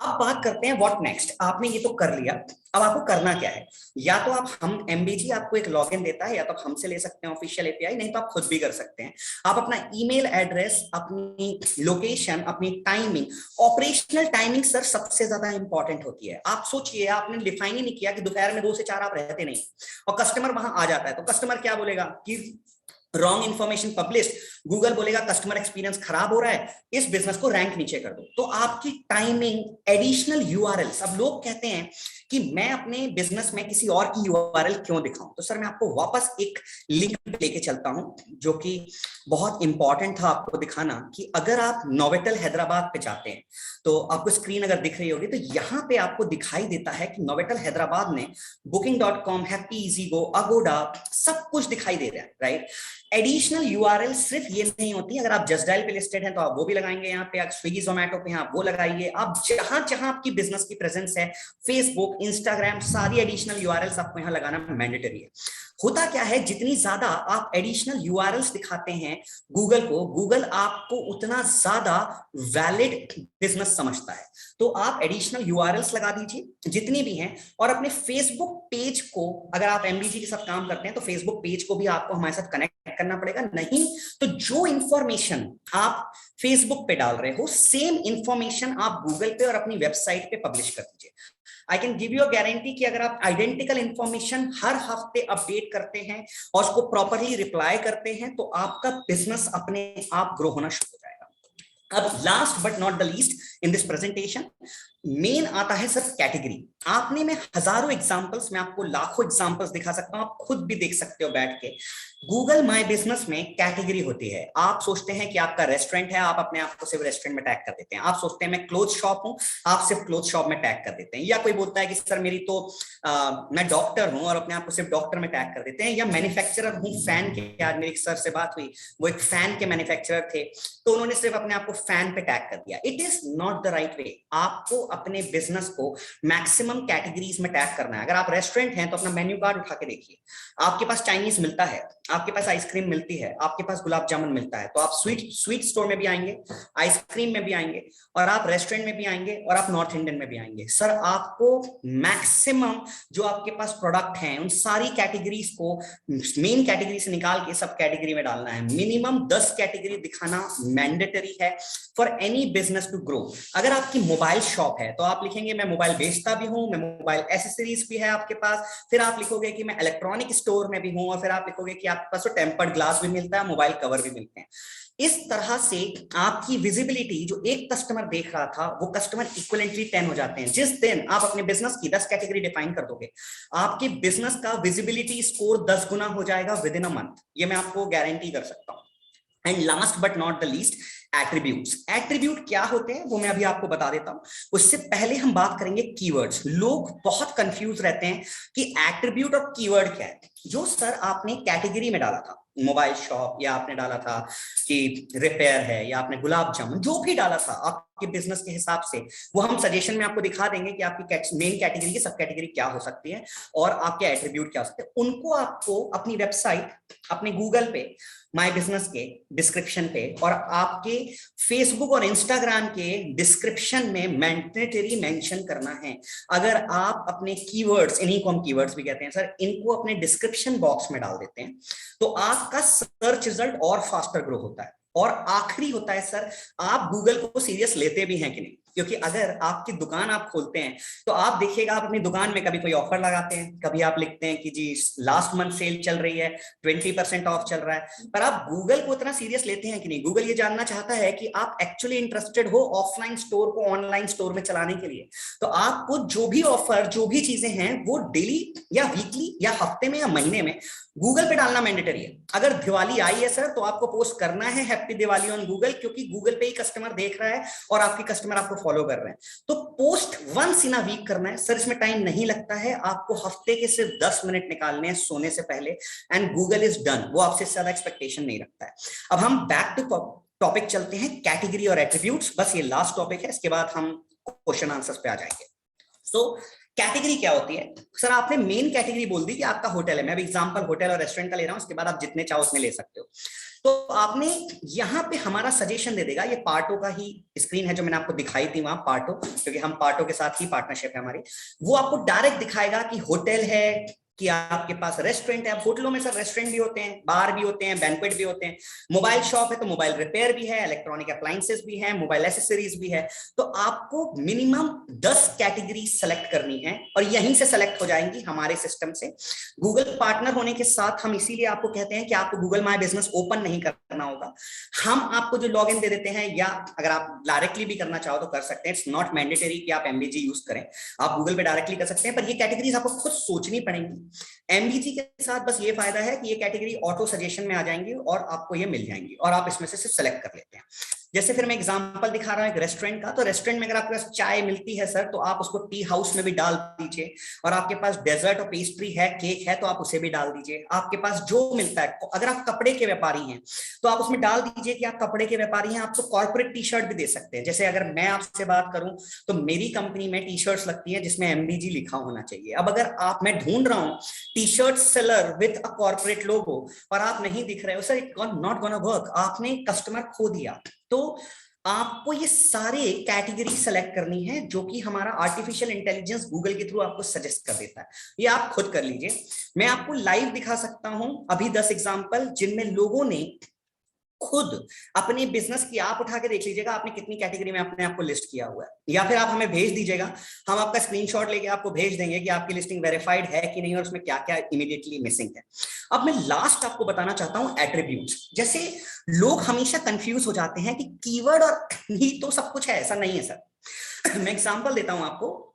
A: अब बात करते हैं व्हाट नेक्स्ट। आपने ये तो कर लिया, अब आपको करना क्या है? या तो आप हम एमबीजी आपको एक लॉगिन देता है, या तो हमसे ले सकते हैं ऑफिशियल एपीआई, नहीं तो आप खुद भी कर सकते हैं। आप अपना ईमेल एड्रेस, अपनी लोकेशन, अपनी टाइमिंग, ऑपरेशनल टाइमिंग सर सबसे ज्यादा इंपॉर्टेंट होती है। आप सोचिए, आपने डिफाइन ही नहीं किया कि दोपहर में 2 से 4 आप रहते नहीं, और कस्टमर वहां आ जाता है, तो कस्टमर क्या बोलेगा कि रॉन्ग इंफॉर्मेशन पब्लिश, गूगल बोलेगा कस्टमर एक्सपीरियंस खराब हो रहा है, इस बिजनेस को रैंक नीचे कर दो। तो आपकी टाइमिंग, एडिशनल यूआरएल्स, अब लोग कहते हैं कि मैं अपने बिजनेस में किसी और की यूआरएल क्यों दिखाऊं, तो सर मैं आपको वापस एक लिंक लेके चलता हूं जो कि बहुत इंपॉर्टेंट था आपको दिखाना, कि अगर आप नोवेटल हैदराबाद पे जाते हैं, तो आपको स्क्रीन अगर दिख रही होगी, तो यहाँ पे आपको दिखाई देता है कि नोवेटल हैदराबाद ने booking.com, happy easy go, Agoda, सब कुछ दिखाई दे रहा है, राइट? एडिशनल यूआरएल सिर्फ ये नहीं होती, अगर आप जस्ट डायल पे लिस्टेड हैं तो आप वो भी लगाएंगे यहाँ पे, स्विगी जोमेटो पे हैं आप वो लगाइए, आप जहां जहां आपकी बिजनेस की प्रेजेंस है, फेसबुक, इंस्टाग्राम, सारी एडिशनल यूआरएल्स आपको यहाँ लगाना मैंडेटरी है। होता क्या है, जितनी ज्यादा आप एडिशनल यूआरएल्स दिखाते हैं गूगल को, गूगल आपको उतना ज्यादा वैलिड बिजनेस समझता है। तो आप एडिशनल यूआरएल्स लगा दीजिए जितनी भी हैं, और अपने फेसबुक पेज को, अगर आप एमबीजी के साथ काम करते हैं तो फेसबुक पेज को भी आपको हमारे साथ कनेक्ट करना पड़ेगा, नहीं तो जो इंफॉर्मेशन आप फेसबुक पे डाल रहे हो, सेम इंफॉर्मेशन आप गूगल पे और अपनी वेबसाइट पे पब्लिश कर दीजिए। आई can give you a guarantee कि अगर आप आइडेंटिकल इंफॉर्मेशन हर हफ्ते अपडेट करते हैं और उसको प्रॉपरली रिप्लाई करते हैं, तो आपका बिजनेस अपने आप ग्रो होना शुरू हो जाएगा। अब last but not the least in this presentation, main आता है सर कैटेगरी। आपने, मैं हजारों एग्जांपल्स, मैं आपको लाखों एग्जांपल्स दिखा सकता हूं, आप खुद भी देख सकते हो बैठ के। गूगल माय बिजनेस में कैटेगरी होती है। आप सोचते हैं कि आपका रेस्टोरेंट है, आप अपने आप को सिर्फ रेस्टोरेंट में टैग कर देते हैं। आप सोचते हैं मैं क्लोथ शॉप हूं, आप सिर्फ क्लोथ शॉप में टैग कर देते हैं। या कोई बोलता है कि सर मेरी तो मैं डॉक्टर हूं, और अपने आप को सिर्फ डॉक्टर में टैग कर देते हैं। या मैन्युफैक्चरर हूं फैन के, आज मेरी सर से बात हुई, वो एक फैन के मैन्युफैक्चरर थे, तो उन्होंने सिर्फ अपने आप को फैन पे टैग कर दिया। It is not the right way. आपको अपने बिजनेस को मैक्सिमम कैटेगरीज में टैग करना है। अगर आप रेस्टोरेंट हैं तो अपना मेन्यू कार्ड उठा के देखिए, आपके पास चाइनीज मिलता है, आपके पास आइसक्रीम मिलती है, आपके पास गुलाब जामुन मिलता है, तो आप स्वीट स्टोर में भी आएंगे, आइसक्रीम में भी आएंगे, और आप रेस्टोरेंट में भी आएंगे, और आप नॉर्थ इंडियन में भी आएंगे। सर आपको मैक्सिमम जो आपके पास प्रोडक्ट हैं उन सारी कैटेगरीज को मेन कैटेगरी से निकाल के सब कैटेगरी में डालना है। मिनिमम 10 कैटेगरी दिखाना मैंडेटरी है for any business to grow. अगर आपकी मोबाइल शॉप है तो आप लिखेंगे मैं मोबाइल बेचता भी हूं, मैं मोबाइल एसेसरीज भी है आपके पास, फिर आप लिखोगे कि मैं इलेक्ट्रॉनिक स्टोर में भी हूं, और फिर आप लिखोगे कि आपके पास तो टेम्पर्ड ग्लास भी मिलता है, मोबाइल कवर भी मिलते हैं। इस तरह से आपकी विजिबिलिटी जो एक कस्टमर देख रहा था वो कस्टमर इक्विवेलेंटली 10 हो जाते हैं। जिस दिन आप अपने बिजनेस की 10 कैटेगरी डिफाइन कर दोगे, आपके बिजनेस का विजिबिलिटी स्कोर 10 गुना हो जाएगा विद इन अ मंथ, ये मैं आपको गारंटी कर सकता हूं। And last but not the least, attributes. Attribute क्या होते हैं वो मैं अभी आपको बता देता हूं। उससे पहले हम बात करेंगे कीवर्ड्स। लोग बहुत कंफ्यूज रहते हैं कि एट्रीब्यूट और कीवर्ड क्या है। जो सर आपने कैटेगरी में डाला था, मोबाइल शॉप, या आपने डाला था कि रिपेयर है, या आपने गुलाब जामुन, जो भी डाला था आपके बिजनेस के हिसाब से, वो हम सजेशन में आपको दिखा देंगे कि आपकी मेन कैटेगरी की सब कैटेगरी क्या हो सकती है और आपके एट्रीब्यूट क्या हो सकते हैं। उनको आपको अपनी वेबसाइट, अपने गूगल पे माय बिजनेस के डिस्क्रिप्शन पे, और आपके फेसबुक और इंस्टाग्राम के डिस्क्रिप्शन में मैंडेटरी मेंशन करना है। अगर आप अपने कीवर्ड्स, इन्हीं को हम कीवर्ड्स भी कहते हैं सर, इनको अपने डिस्क्रिप्शन बॉक्स में डाल देते हैं तो आपका सर्च रिजल्ट और फास्टर ग्रो होता है। और आखिरी होता है सर, आप गूगल को सीरियस लेते भी हैं कि नहीं। क्योंकि अगर आपकी दुकान आप खोलते हैं तो आप देखिएगा, आप अपनी दुकान में कभी कोई ऑफर लगाते हैं, कभी आप लिखते हैं कि जी लास्ट मंथ सेल चल रही है, 20% ऑफ चल रहा है, पर आप गूगल को इतना सीरियस लेते हैं कि नहीं। गूगल ये जानना चाहता है कि आप एक्चुअली इंटरेस्टेड हो ऑफलाइन स्टोर को ऑनलाइन स्टोर में चलाने के लिए। तो आपको जो भी ऑफर, जो भी चीजें हैं, वो डेली या वीकली या हफ्ते में या महीने में गूगल पे डालना मैंडेटरी है। अगर दिवाली आई है सर तो आपको पोस्ट करना है हैप्पी दिवाली ऑन गूगल, क्योंकि गूगल पे ही कस्टमर देख रहा है और आपके कस्टमर आपको फॉलो कर रहे हैं। तो post once in a week करना है सर, इसमें टाइम नहीं लगता है आपको, हफ्ते के सिर्फ 10 मिनट निकालने हैं सोने से पहले, एंड गूगल इज डन। वो आपसे ज्यादा एक्सपेक्टेशन नहीं रखता है। अब हम बैक टू टॉपिक चलते हैं, कैटेगरी और एट्रीब्यूट्स। बस ये लास्ट टॉपिक है, इसके बाद हम क्वेश्चन आंसर्स पे आ जाएंगे। सो कैटेगरी क्या होती है सर? आपने मेन कैटेगरी बोल दी कि आपका होटल है, मैं भी एग्जांपल होटल और रेस्टोरेंट का ले रहा हूं, उसके बाद आप जितने चाहो उतने ले सकते हो। तो आपने यहाँ पे हमारा सजेशन दे देगा, ये पार्टो का ही स्क्रीन है जो मैंने आपको दिखाई थी वहां, पार्टो, क्योंकि हम पार्टो के साथ ही पार्टनरशिप है हमारी। वो आपको डायरेक्ट दिखाएगा कि होटल है कि आपके पास रेस्टोरेंट है। होटलों में सर रेस्टोरेंट भी होते हैं, बार भी होते हैं, बैंक्वेट भी होते हैं। मोबाइल शॉप है तो मोबाइल रिपेयर भी है, इलेक्ट्रॉनिक अप्लायंसेस भी है, मोबाइल एसेसरीज भी है। तो आपको मिनिमम 10 कैटेगरी सेलेक्ट करनी है और यहीं से सेलेक्ट हो जाएंगी हमारे सिस्टम से। गूगल पार्टनर होने के साथ हम इसीलिए आपको कहते हैं कि आपको गूगल माय बिजनेस ओपन नहीं करना होगा। हम आपको जो लॉगिन दे देते हैं, या अगर आप डायरेक्टली भी करना चाहो तो कर सकते हैं। इट्स नॉट मैंडेटरी कि आप एमबीजी यूज करें, आप गूगल पे डायरेक्टली कर सकते हैं, पर ये कैटेगरीज आपको खुद सोचनी पड़ेंगी। एमबीजी के साथ बस ये फायदा है कि ये कैटेगरी ऑटो सजेशन में आ जाएंगी और आपको ये मिल जाएंगी और आप इसमें से सेलेक्ट कर लेते हैं। जैसे फिर मैं एग्जांपल दिखा रहा हूं एक रेस्टोरेंट का। तो रेस्टोरेंट में अगर आपके पास चाय मिलती है सर, तो आप उसको टी हाउस में भी डाल दीजिए, और आपके पास डेजर्ट और पेस्ट्री है, केक है, तो आप उसे भी डाल दीजिए। आपके पास जो मिलता है, अगर आप कपड़े के व्यापारी हैं तो आप उसमें डाल दीजिए कि आप कपड़े के व्यापारी हैं। आप तो कॉर्पोरेट टी शर्ट भी दे सकते हैं। जैसे अगर मैं आपसे बात करूं तो मेरी कंपनी में टी शर्ट्स लगती है जिसमें एमबीजी लिखा होना चाहिए। अब अगर मैं ढूंढ रहा हूं T shirt seller with a corporate logo और आप नहीं दिख रहे हो sir, it not gonna work, आपने कस्टमर खो दिया। तो आपको ये सारे कैटेगरी सेलेक्ट करनी है जो कि हमारा आर्टिफिशियल इंटेलिजेंस गूगल के थ्रू आपको सजेस्ट कर देता है। ये आप खुद कर लीजिए। मैं आपको लाइव दिखा सकता हूं अभी 10 एग्जांपल जिनमें लोगों ने खुद अपने बिजनेस की, आप उठा के देख लीजिएगा आपने कितनी कैटेगरी में अपने आप को लिस्ट किया हुआ है, या फिर आप हमें भेज दीजिएगा, हम आपका स्क्रीनशॉट लेके आपको भेज देंगे कि आपकी लिस्टिंग वेरीफाइड है कि नहीं और उसमें क्या क्या इमीडिएटली मिसिंग है। अब मैं लास्ट आपको बताना चाहता हूं एट्रीब्यूट्स। जैसे लोग हमेशा कंफ्यूज हो जाते हैं कि कीवर्ड और ही तो सब कुछ है, ऐसा नहीं है सर। मैं एग्जांपल देता हूं आपको।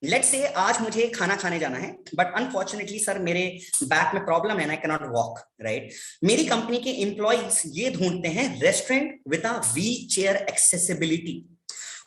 A: लेट्स से आज मुझे खाना खाने जाना है, बट अनफॉर्चुनेटली सर मेरे बैक में प्रॉब्लम है, I can not walk, right. मेरी कंपनी के एम्प्लॉइज ये ढूंढते हैं restaurant with a wheel chair accessibility.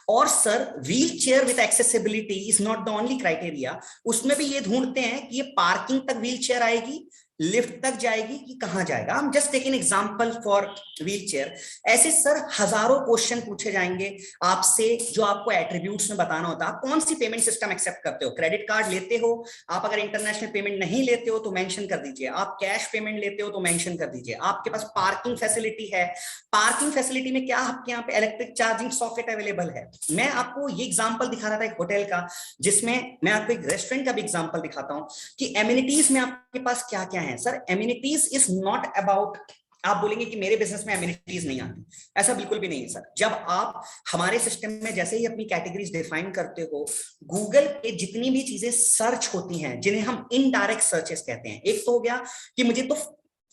A: और sir wheel chair with accessibility is not the only criteria, उसमें भी ये ढूंढते हैं कि ये पार्किंग तक व्हील चेयर आएगी लिफ्ट तक जाएगी कि कहां जाएगा। हम just take an example for wheel chair. ऐसे सर हजारों क्वेश्चन पूछे जाएंगे आपसे जो आपको एट्रीब्यूट्स में बताना होता है। आप कौन सी पेमेंट सिस्टम एक्सेप्ट करते हो, क्रेडिट कार्ड लेते हो, आप अगर इंटरनेशनल पेमेंट नहीं लेते हो तो मेंशन कर दीजिए, आप कैश पेमेंट लेते हो तो मेंशन कर दीजिए, आपके पास पार्किंग फैसिलिटी है, पार्किंग फैसिलिटी में क्या आपके यहाँ पे इलेक्ट्रिक चार्जिंग सॉकेट अवेलेबल है। मैं आपको ये एग्जांपल दिखा रहा था एक होटल का, जिसमें मैं आपको एक रेस्टोरेंट का भी एग्जांपल दिखाता हूं कि एमिनिटीज में आपके पास क्या क्या है। Sir amenities is not about, आप बोलेंगे कि मेरे बिजनेस में एमिनिटीज नहीं आती, ऐसा बिल्कुल भी नहीं है सर। जब आप हमारे सिस्टम में जैसे ही अपनी कैटेगरीज डिफाइन करते हो, गूगल पे जितनी भी चीजें सर्च होती हैं जिन्हें हम इनडायरेक्ट सर्चेस कहते हैं, एक तो हो गया कि मुझे तो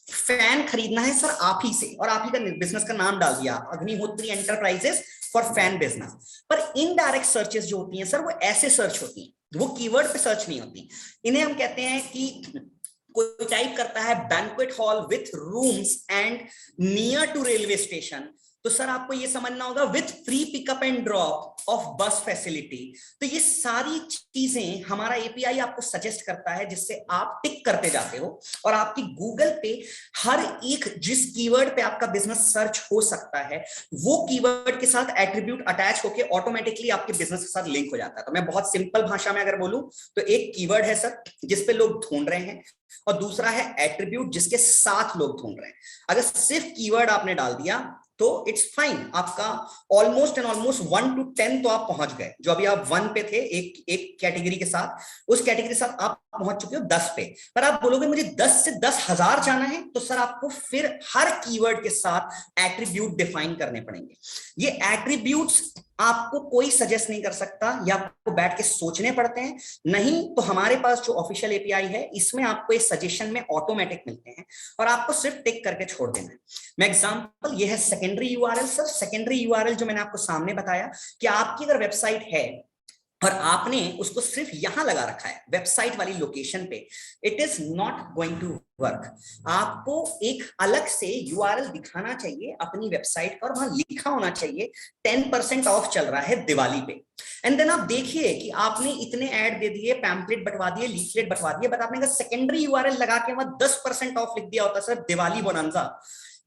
A: फैन खरीदना है सर आप ही से, और आप ही का बिजनेस का नाम डाल दिया Agnihotri enterprises for fan business. पर इनडायरेक्ट सर्चेस जो होती हैं सर वो ऐसे सर्च होती हैं, वो कीवर्ड पे सर्च नहीं होती। इन्हें हम कहते हैं कि कोई टाइप करता है banquet hall with rooms and near to railway station, तो सर आपको ये समझना होगा with free pickup and drop off bus facility. तो ये सारी चीजें हमारा एपीआई आपको सजेस्ट करता है, जिससे आप टिक करते जाते हो और आपकी गूगल पे हर एक जिस कीवर्ड पे आपका बिजनेस सर्च हो सकता है वो कीवर्ड के साथ एट्रीब्यूट अटैच होकर ऑटोमेटिकली आपके बिजनेस के साथ लिंक हो जाता है। तो मैं बहुत सिंपल भाषा में अगर बोलूं तो एक कीवर्ड है सर जिसपे लोग ढूंढ रहे हैं, और दूसरा है एट्रीब्यूट जिसके साथ लोग ढूंढ रहे हैं। अगर सिर्फ कीवर्ड आपने डाल दिया तो इट्स फाइन, आपका ऑलमोस्ट एंड ऑलमोस्ट 1 to 10 तो आप पहुंच गए। जो अभी आप 1 पे थे एक कैटेगरी के साथ, उस कैटेगरी के साथ आप पहुंच चुके हो 10 पे। पर आप बोलोगे मुझे 10 से 10,000 जाना है, तो सर आपको फिर हर कीवर्ड के साथ एट्रीब्यूट डिफाइन करने पड़ेंगे। ये एट्रीब्यूट्स आपको कोई सजेस्ट नहीं कर सकता, या आपको बैठ के सोचने पड़ते हैं। नहीं तो हमारे पास जो ऑफिशियल एपीआई है इसमें आपको इस सजेशन में ऑटोमेटिक मिलते हैं और आपको सिर्फ टिक करके छोड़ देना है। मैं एग्जांपल, ये है secondary URL. Sir secondary URL जो मैंने आपको सामने बताया कि आपकी अगर वेबसाइट है और आपने उसको सिर्फ यहां लगा रखा है वेबसाइट वाली लोकेशन पे, it is not going to work. आपको एक अलग से यूआरएल दिखाना चाहिए अपनी वेबसाइट पर, वहां लिखा होना चाहिए 10% ऑफ चल रहा है दिवाली पे। एंड देन आप देखिए कि आपने इतने ऐड दे दिए, पैम्पलेट बंटवा दिए, लीफलेट बंटवा दिए, बट आपने अगर सेकेंडरी यूआरएल लगा के वहां 10% ऑफ लिख दिया होता सर दिवाली बोनांजा,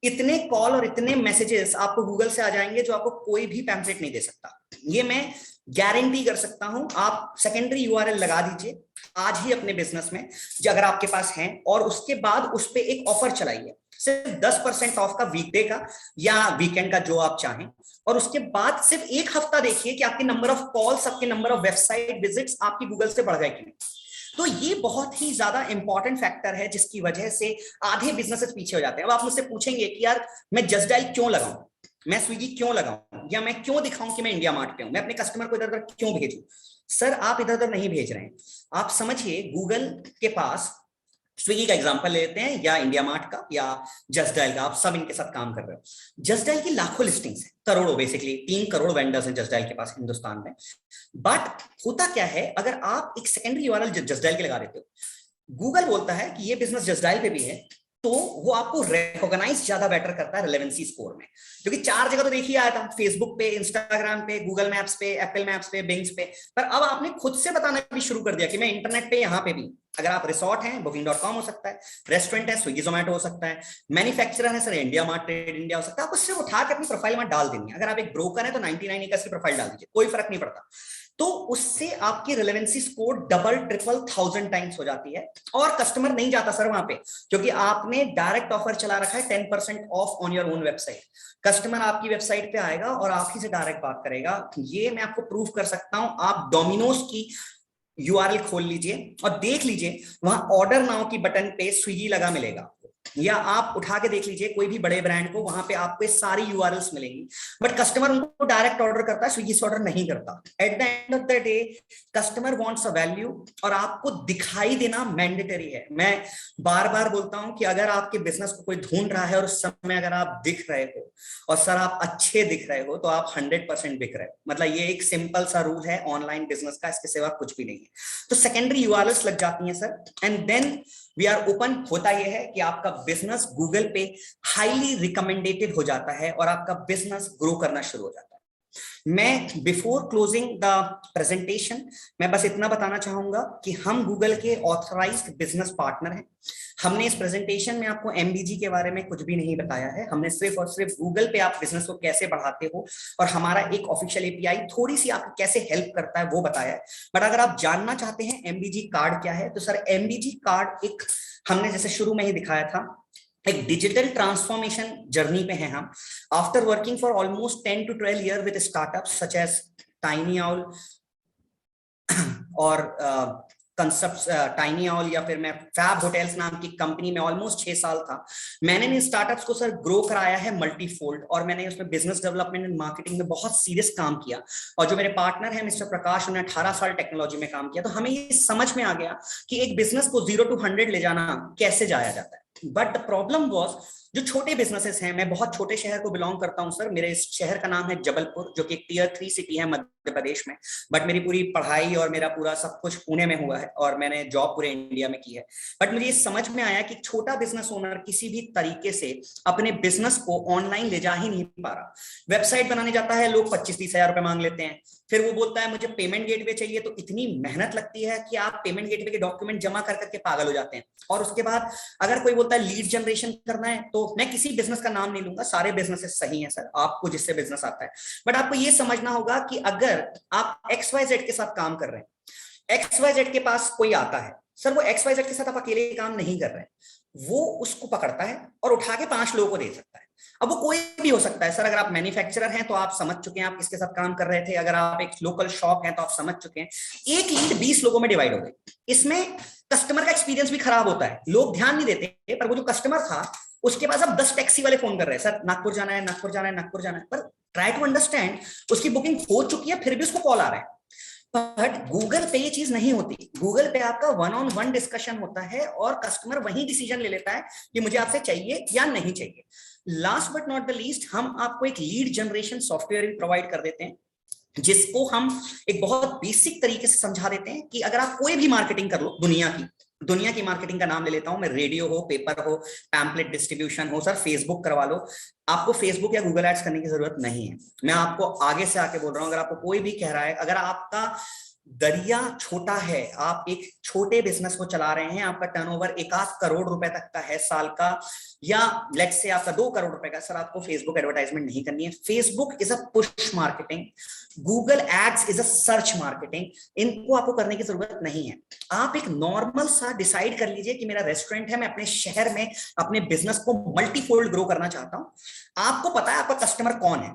A: इतने कॉल और इतने मैसेजेस आपको गूगल से आ जाएंगे जो आपको कोई भी पैम्पलेट नहीं दे सकता। ये मैं गारंटी कर सकता हूं। आप सेकेंडरी यूआरएल लगा दीजिए आज ही अपने बिजनेस में जो अगर आपके पास है, और उसके बाद उस पर एक ऑफर चलाइए सिर्फ 10% ऑफ का, वीकडे का या वीकेंड का जो आप चाहें, और उसके बाद सिर्फ एक हफ्ता देखिए कि आपके नंबर ऑफ कॉल्स, आपके नंबर ऑफ वेबसाइट विजिट्स आपकी गूगल से बढ़ गए कि नहीं। तो ये बहुत ही ज्यादा इंपॉर्टेंट फैक्टर है जिसकी वजह से आधे बिजनेसेस पीछे हो जाते हैं। अब आप मुझसे पूछेंगे कि यार मैं जस्ट डायल क्यों लगाऊं, मैं स्विगी क्यों लगाऊं, या मैं क्यों दिखाऊं कि मैं इंडिया मार्ट पे हूं, मैं अपने कस्टमर को इधर उधर क्यों भेजूं। सर आप इधर उधर नहीं भेज रहे हैं। आप समझिए गूगल के पास स्विगी का एग्जांपल लेते हैं या इंडिया मार्ट का या जस्ट डायल का, आप सब इनके साथ काम कर रहे हो। जस्ट डायल की लाखों लिस्टिंग्स हैं, करोड़ों, बेसिकली 3 करोड़ वेंडर्स हैं जस्ट डायल के पास हिंदुस्तान में। बट होता क्या है, अगर आप एक सेकेंडरी यूआरएल जस्ट डायल के लगा देते हो, गूगल बोलता है कि ये बिजनेस जस्ट डायल पे भी है, तो वो आपको रिकॉग्नाइज ज्यादा बेटर करता है रिलेवेंसी स्कोर में। क्योंकि 4 जगह तो देखिए आया था, फेसबुक पे, इंस्टाग्राम पे, गूगल मैप्स पे, एप्पल मैप्स पे, बिंग्स पे, पर अब आपने खुद से बताना भी शुरू कर दिया कि मैं इंटरनेट पे यहाँ पे भी। अगर आप रिसोर्ट हैं booking.com हो सकता है, रेस्टोरेंट है स्विगी जोमेटो हो सकता है, मैन्युफैक्चरर है sir India mart, trade India हो सकता है। आपको सिर्फ उठा के अपनी प्रोफाइल में डाल देनी है। अगर आप एक ब्रोकर है तो 99 एकर्स की प्रोफाइल डाल दीजिए, कोई फर्क नहीं पड़ता। तो उससे आपकी relevancy score double triple 1000 times हो जाती है, और कस्टमर नहीं जाता सर वहां पे, क्योंकि आपने डायरेक्ट ऑफर चला रखा है 10% of on your own website. Customer आपकी वेबसाइट पे आएगा और आप ही से डायरेक्ट बात करेगा। ये मैं आपको प्रूव कर सकता हूं। आप डोमिनोज की यूआरएल खोल लीजिए और देख लीजिए, वहां ऑर्डर नाउ की बटन पे स्विगी लगा मिलेगा, या आप उठा के देख लीजिए कोई भी बड़े ब्रांड को, वहां पे आपको सारी यूआरएल्स मिलेंगी। बट कस्टमर उनको डायरेक्ट ऑर्डर करता है, स्विगी से ऑर्डर नहीं करता। At the end of the day customer wants a value, और आपको दिखाई देना मैंडेटरी है। मैं बार बार बोलता हूं कि अगर आपके बिजनेस को कोई ढूंढ रहा है और उस समय अगर आप दिख रहे हो और सर आप अच्छे दिख रहे हो, तो आप 100% बिक रहे हो। मतलब ये एक सिंपल सा रूल है ऑनलाइन बिजनेस का, इसके सिवा कुछ भी नहीं है। तो सेकेंडरी यूआरएल्स लग जाती हैं sir, and then we are open. होता यह है कि आपका बिजनेस गूगल पे हाईली रिकमेंडेटेड हो जाता है और आपका बिजनेस ग्रो करना शुरू हो जाता है। मैं बिफोर क्लोजिंग द प्रेजेंटेशन मैं बस इतना बताना चाहूंगा कि हम गूगल के ऑथराइज्ड बिजनेस पार्टनर हैं। हमने इस प्रेजेंटेशन में आपको एमबीजी के बारे में कुछ भी नहीं बताया है। हमने सिर्फ और सिर्फ गूगल पे आप बिजनेस को कैसे बढ़ाते हो और हमारा एक ऑफिशियल एपीआई थोड़ी सी आपको कैसे हेल्प करता है वो बताया है। बट अगर आप जानना चाहते हैं एमबीजी कार्ड क्या है, तो सर एमबीजी कार्ड एक, हमने जैसे शुरू में ही दिखाया था, एक डिजिटल ट्रांसफॉर्मेशन जर्नी पे हैं हम। After working for almost 10 to 12 year with startups such as TinyOwl और कंसेप्ट टाइनी ऑल, या फिर मैं फैब होटल्स नाम की कंपनी में ऑलमोस्ट 6 साल था। मैंने इन स्टार्टअप्स को सर ग्रो कराया है मल्टीफोल्ड, और मैंने उसमें बिजनेस डेवलपमेंट एंड मार्केटिंग में बहुत सीरियस काम किया। और जो मेरे पार्टनर हैं मिस्टर प्रकाश, उन्होंने 18 साल टेक्नोलॉजी में काम किया। तो हमें ये समझ में आ गया कि एक बिजनेस को 0 to 100 ले जाना कैसे जाया जाता है। बट द प्रॉब्लम वॉज जो छोटे बिजनेसेस हैं, मैं बहुत छोटे शहर को बिलोंग करता हूं सर। मेरे इस शहर का नाम है जबलपुर, जो कि एक टियर 3 सिटी है मध्य प्रदेश में। बट मेरी पूरी पढ़ाई और मेरा पूरा सब कुछ पुणे में हुआ है, और मैंने जॉब पूरे इंडिया में की है। बट मुझे ये समझ में आया कि छोटा बिजनेस ओनर किसी भी तरीके से अपने बिजनेस को ऑनलाइन ले जा ही नहीं पा रहा। वेबसाइट बनाने जाता है, लोग 25-30 हजार रुपए मांग लेते हैं। फिर वो बोलता है मुझे पेमेंट गेटवे चाहिए, तो इतनी मेहनत लगती है कि आप पेमेंट गेटवे के डॉक्यूमेंट जमा कर करके पागल हो जाते हैं। और उसके बाद अगर कोई बोलता है लीड जनरेशन करना है, तो मैं किसी बिजनेस का नाम नहीं लूंगा, सारे बिजनेसेस सही हैं सर, आपको जिससे बिजनेस आता है। बट आपको ये समझना होगा कि अगर आप XYZ के साथ काम कर रहे हैं, XYZ के पास कोई आता है सर, वो XYZ के साथ आप अकेले काम नहीं कर रहे हैं, वो उसको पकड़ता है और उठा के 5 लोगों को दे सकता है। अब वो कोई भी हो सकता है सर। अगर आप मैन्युफैक्चरर हैं तो आप समझ चुके हैं आप किसके साथ काम कर रहे थे। अगर आप एक लोकल शॉप हैं तो आप समझ चुके हैं एक लीड 20 लोगों में डिवाइड हो गई। इसमें कस्टमर का एक्सपीरियंस भी खराब होता है, लोग ध्यान नहीं देते। पर वो जो कस्टमर था उसके पास अब 10 टैक्सी वाले फोन कर रहे हैं, सर नागपुर जाना है, नागपुर जाना है, नागपुर जाना है। पर ट्राई टू अंडरस्टैंड, उसकी बुकिंग हो चुकी है फिर भी उसको कॉल आ रहा है। बट गूगल पे ये चीज नहीं होती। गूगल पे आपका 1-on-1 डिस्कशन होता है और कस्टमर वही डिसीजन ले लेता है कि मुझे आपसे चाहिए या नहीं चाहिए। Last but not the least, हम आपको एक लीड जनरेशन सॉफ्टवेयर भी प्रोवाइड कर देते हैं, जिसको हम एक बहुत बेसिक तरीके से समझा देते हैं कि अगर आप कोई भी मार्केटिंग कर लो, दुनिया की मार्केटिंग का नाम ले लेता हूं मैं, रेडियो हो, पेपर हो, पैम्पलेट डिस्ट्रीब्यूशन हो, सर फेसबुक करवा लो। आपको फेसबुक या गूगल एड्स करने की जरूरत नहीं है। मैं आपको आगे से आके बोल रहा हूं, अगर आपको कोई भी कह रहा है, अगर आपका दरिया छोटा है, आप एक छोटे बिजनेस को चला रहे हैं, आपका टर्नओवर 1-8 करोड़ रुपए तक का है साल का, या लेट्स से आपका 2 करोड़ रुपए का, सर आपको फेसबुक एडवर्टाइजमेंट नहीं करनी है। Facebook is a push marketing, Google ads is a search marketing. इनको आपको करने की जरूरत नहीं है। आप एक नॉर्मल सा डिसाइड कर लीजिए कि मेरा रेस्टोरेंट है, मैं अपने शहर में अपने बिजनेस को मल्टीफोल्ड ग्रो करना चाहता हूं। आपको पता है आपका कस्टमर कौन है।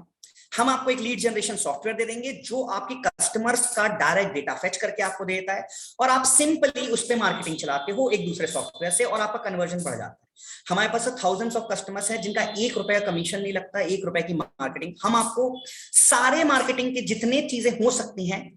A: हम आपको एक लीड जनरेशन सॉफ्टवेयर दे देंगे जो आपके कस्टमर्स का डायरेक्ट डेटा फेच करके आपको देता है, और आप सिंपली उस पर मार्केटिंग चलाते हो एक दूसरे सॉफ्टवेयर से, और आपका कन्वर्जन बढ़ जाता है। हमारे पास थाउजेंड्स ऑफ कस्टमर्स हैं जिनका 1 रुपए का कमीशन नहीं लगता, 1 रुपए की मार्केटिंग। हम आपको सारे मार्केटिंग के जितने चीजें हो सकती हैं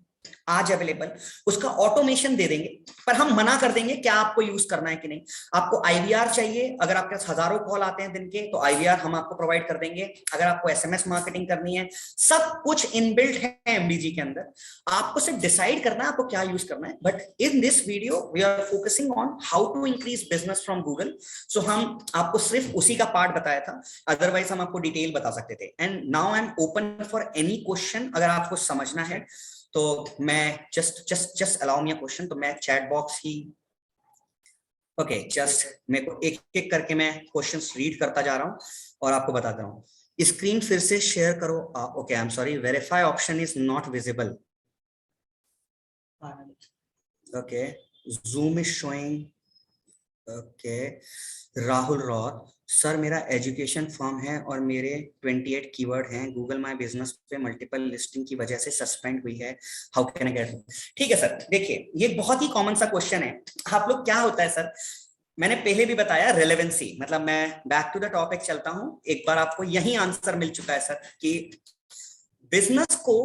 A: आज अवेलेबल, उसका ऑटोमेशन दे देंगे। पर हम मना कर देंगे क्या आपको यूज करना है कि नहीं। आपको आईवीआर चाहिए, अगर आपके पास हजारों कॉल आते हैं दिन के, तो आईवीआर हम आपको प्रोवाइड कर देंगे। अगर आपको एसएमएस मार्केटिंग करनी है, सब कुछ इनबिल्ट है एमबीजी के अंदर। आपको सिर्फ डिसाइड करना है आपको क्या यूज करना है। But in this video we are focusing on how to increase business from Google. So हम आपको सिर्फ उसी का पार्ट बताया था, अदरवाइज हम आपको डिटेल बता सकते थे। And now I am open for any question, अगर आपको समझना है तो मैं just allow me a question. तो मैं चैट बॉक्स ही ओके जस्ट मेरे को एक एक करके मैं क्वेश्चंस रीड करता जा रहा हूं और आपको बताता हूं। स्क्रीन फिर से शेयर करो। Okay I am sorry, verify option is not visible. Okay, zoom is showing. Okay, Rahul Roth, sir मेरा एजुकेशन फर्म है और मेरे 28 कीवर्ड हैं, गूगल माय बिजनेस पे मल्टीपल लिस्टिंग की वजह से सस्पेंड हुई है, हाउ कैन आई गेट। ठीक है सर, देखिए ये बहुत ही कॉमन सा क्वेश्चन है। आप लोग क्या होता है सर, मैंने पहले भी बताया रेलेवेंसी, मतलब मैं बैक टू द टॉपिक चलता हूं। एक बार आपको यही आंसर मिल चुका है सर कि बिजनेस को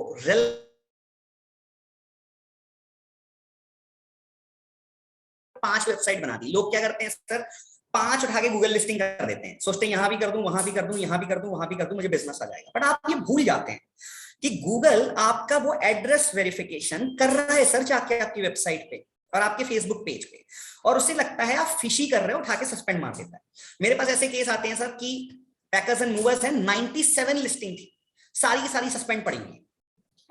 A: 5 वेबसाइट बना दी। लोग क्या करते हैं सर, 5 उठा के गूगल लिस्टिंग कर देते हैं, सोचते हैं यहां भी कर दूं, वहां भी कर दूं, यहां भी कर दूं, वहां भी कर दूं, मुझे बिजनेस आ जाएगा। बट आप ये भूल जाते हैं कि गूगल आपका वो एड्रेस वेरिफिकेशन कर रहा है सर जाके आपकी वेबसाइट पे और आपके फेसबुक पेज पे, और उसे लगता है आप फिशी कर रहे हो, उठा के सस्पेंड मार देता है। मेरे पास ऐसे केस आते हैं सर कि पैकर्स एंड मूवर्स है, 97 लिस्टिंग थी, सारी की सारी सस्पेंड पड़ी हुई।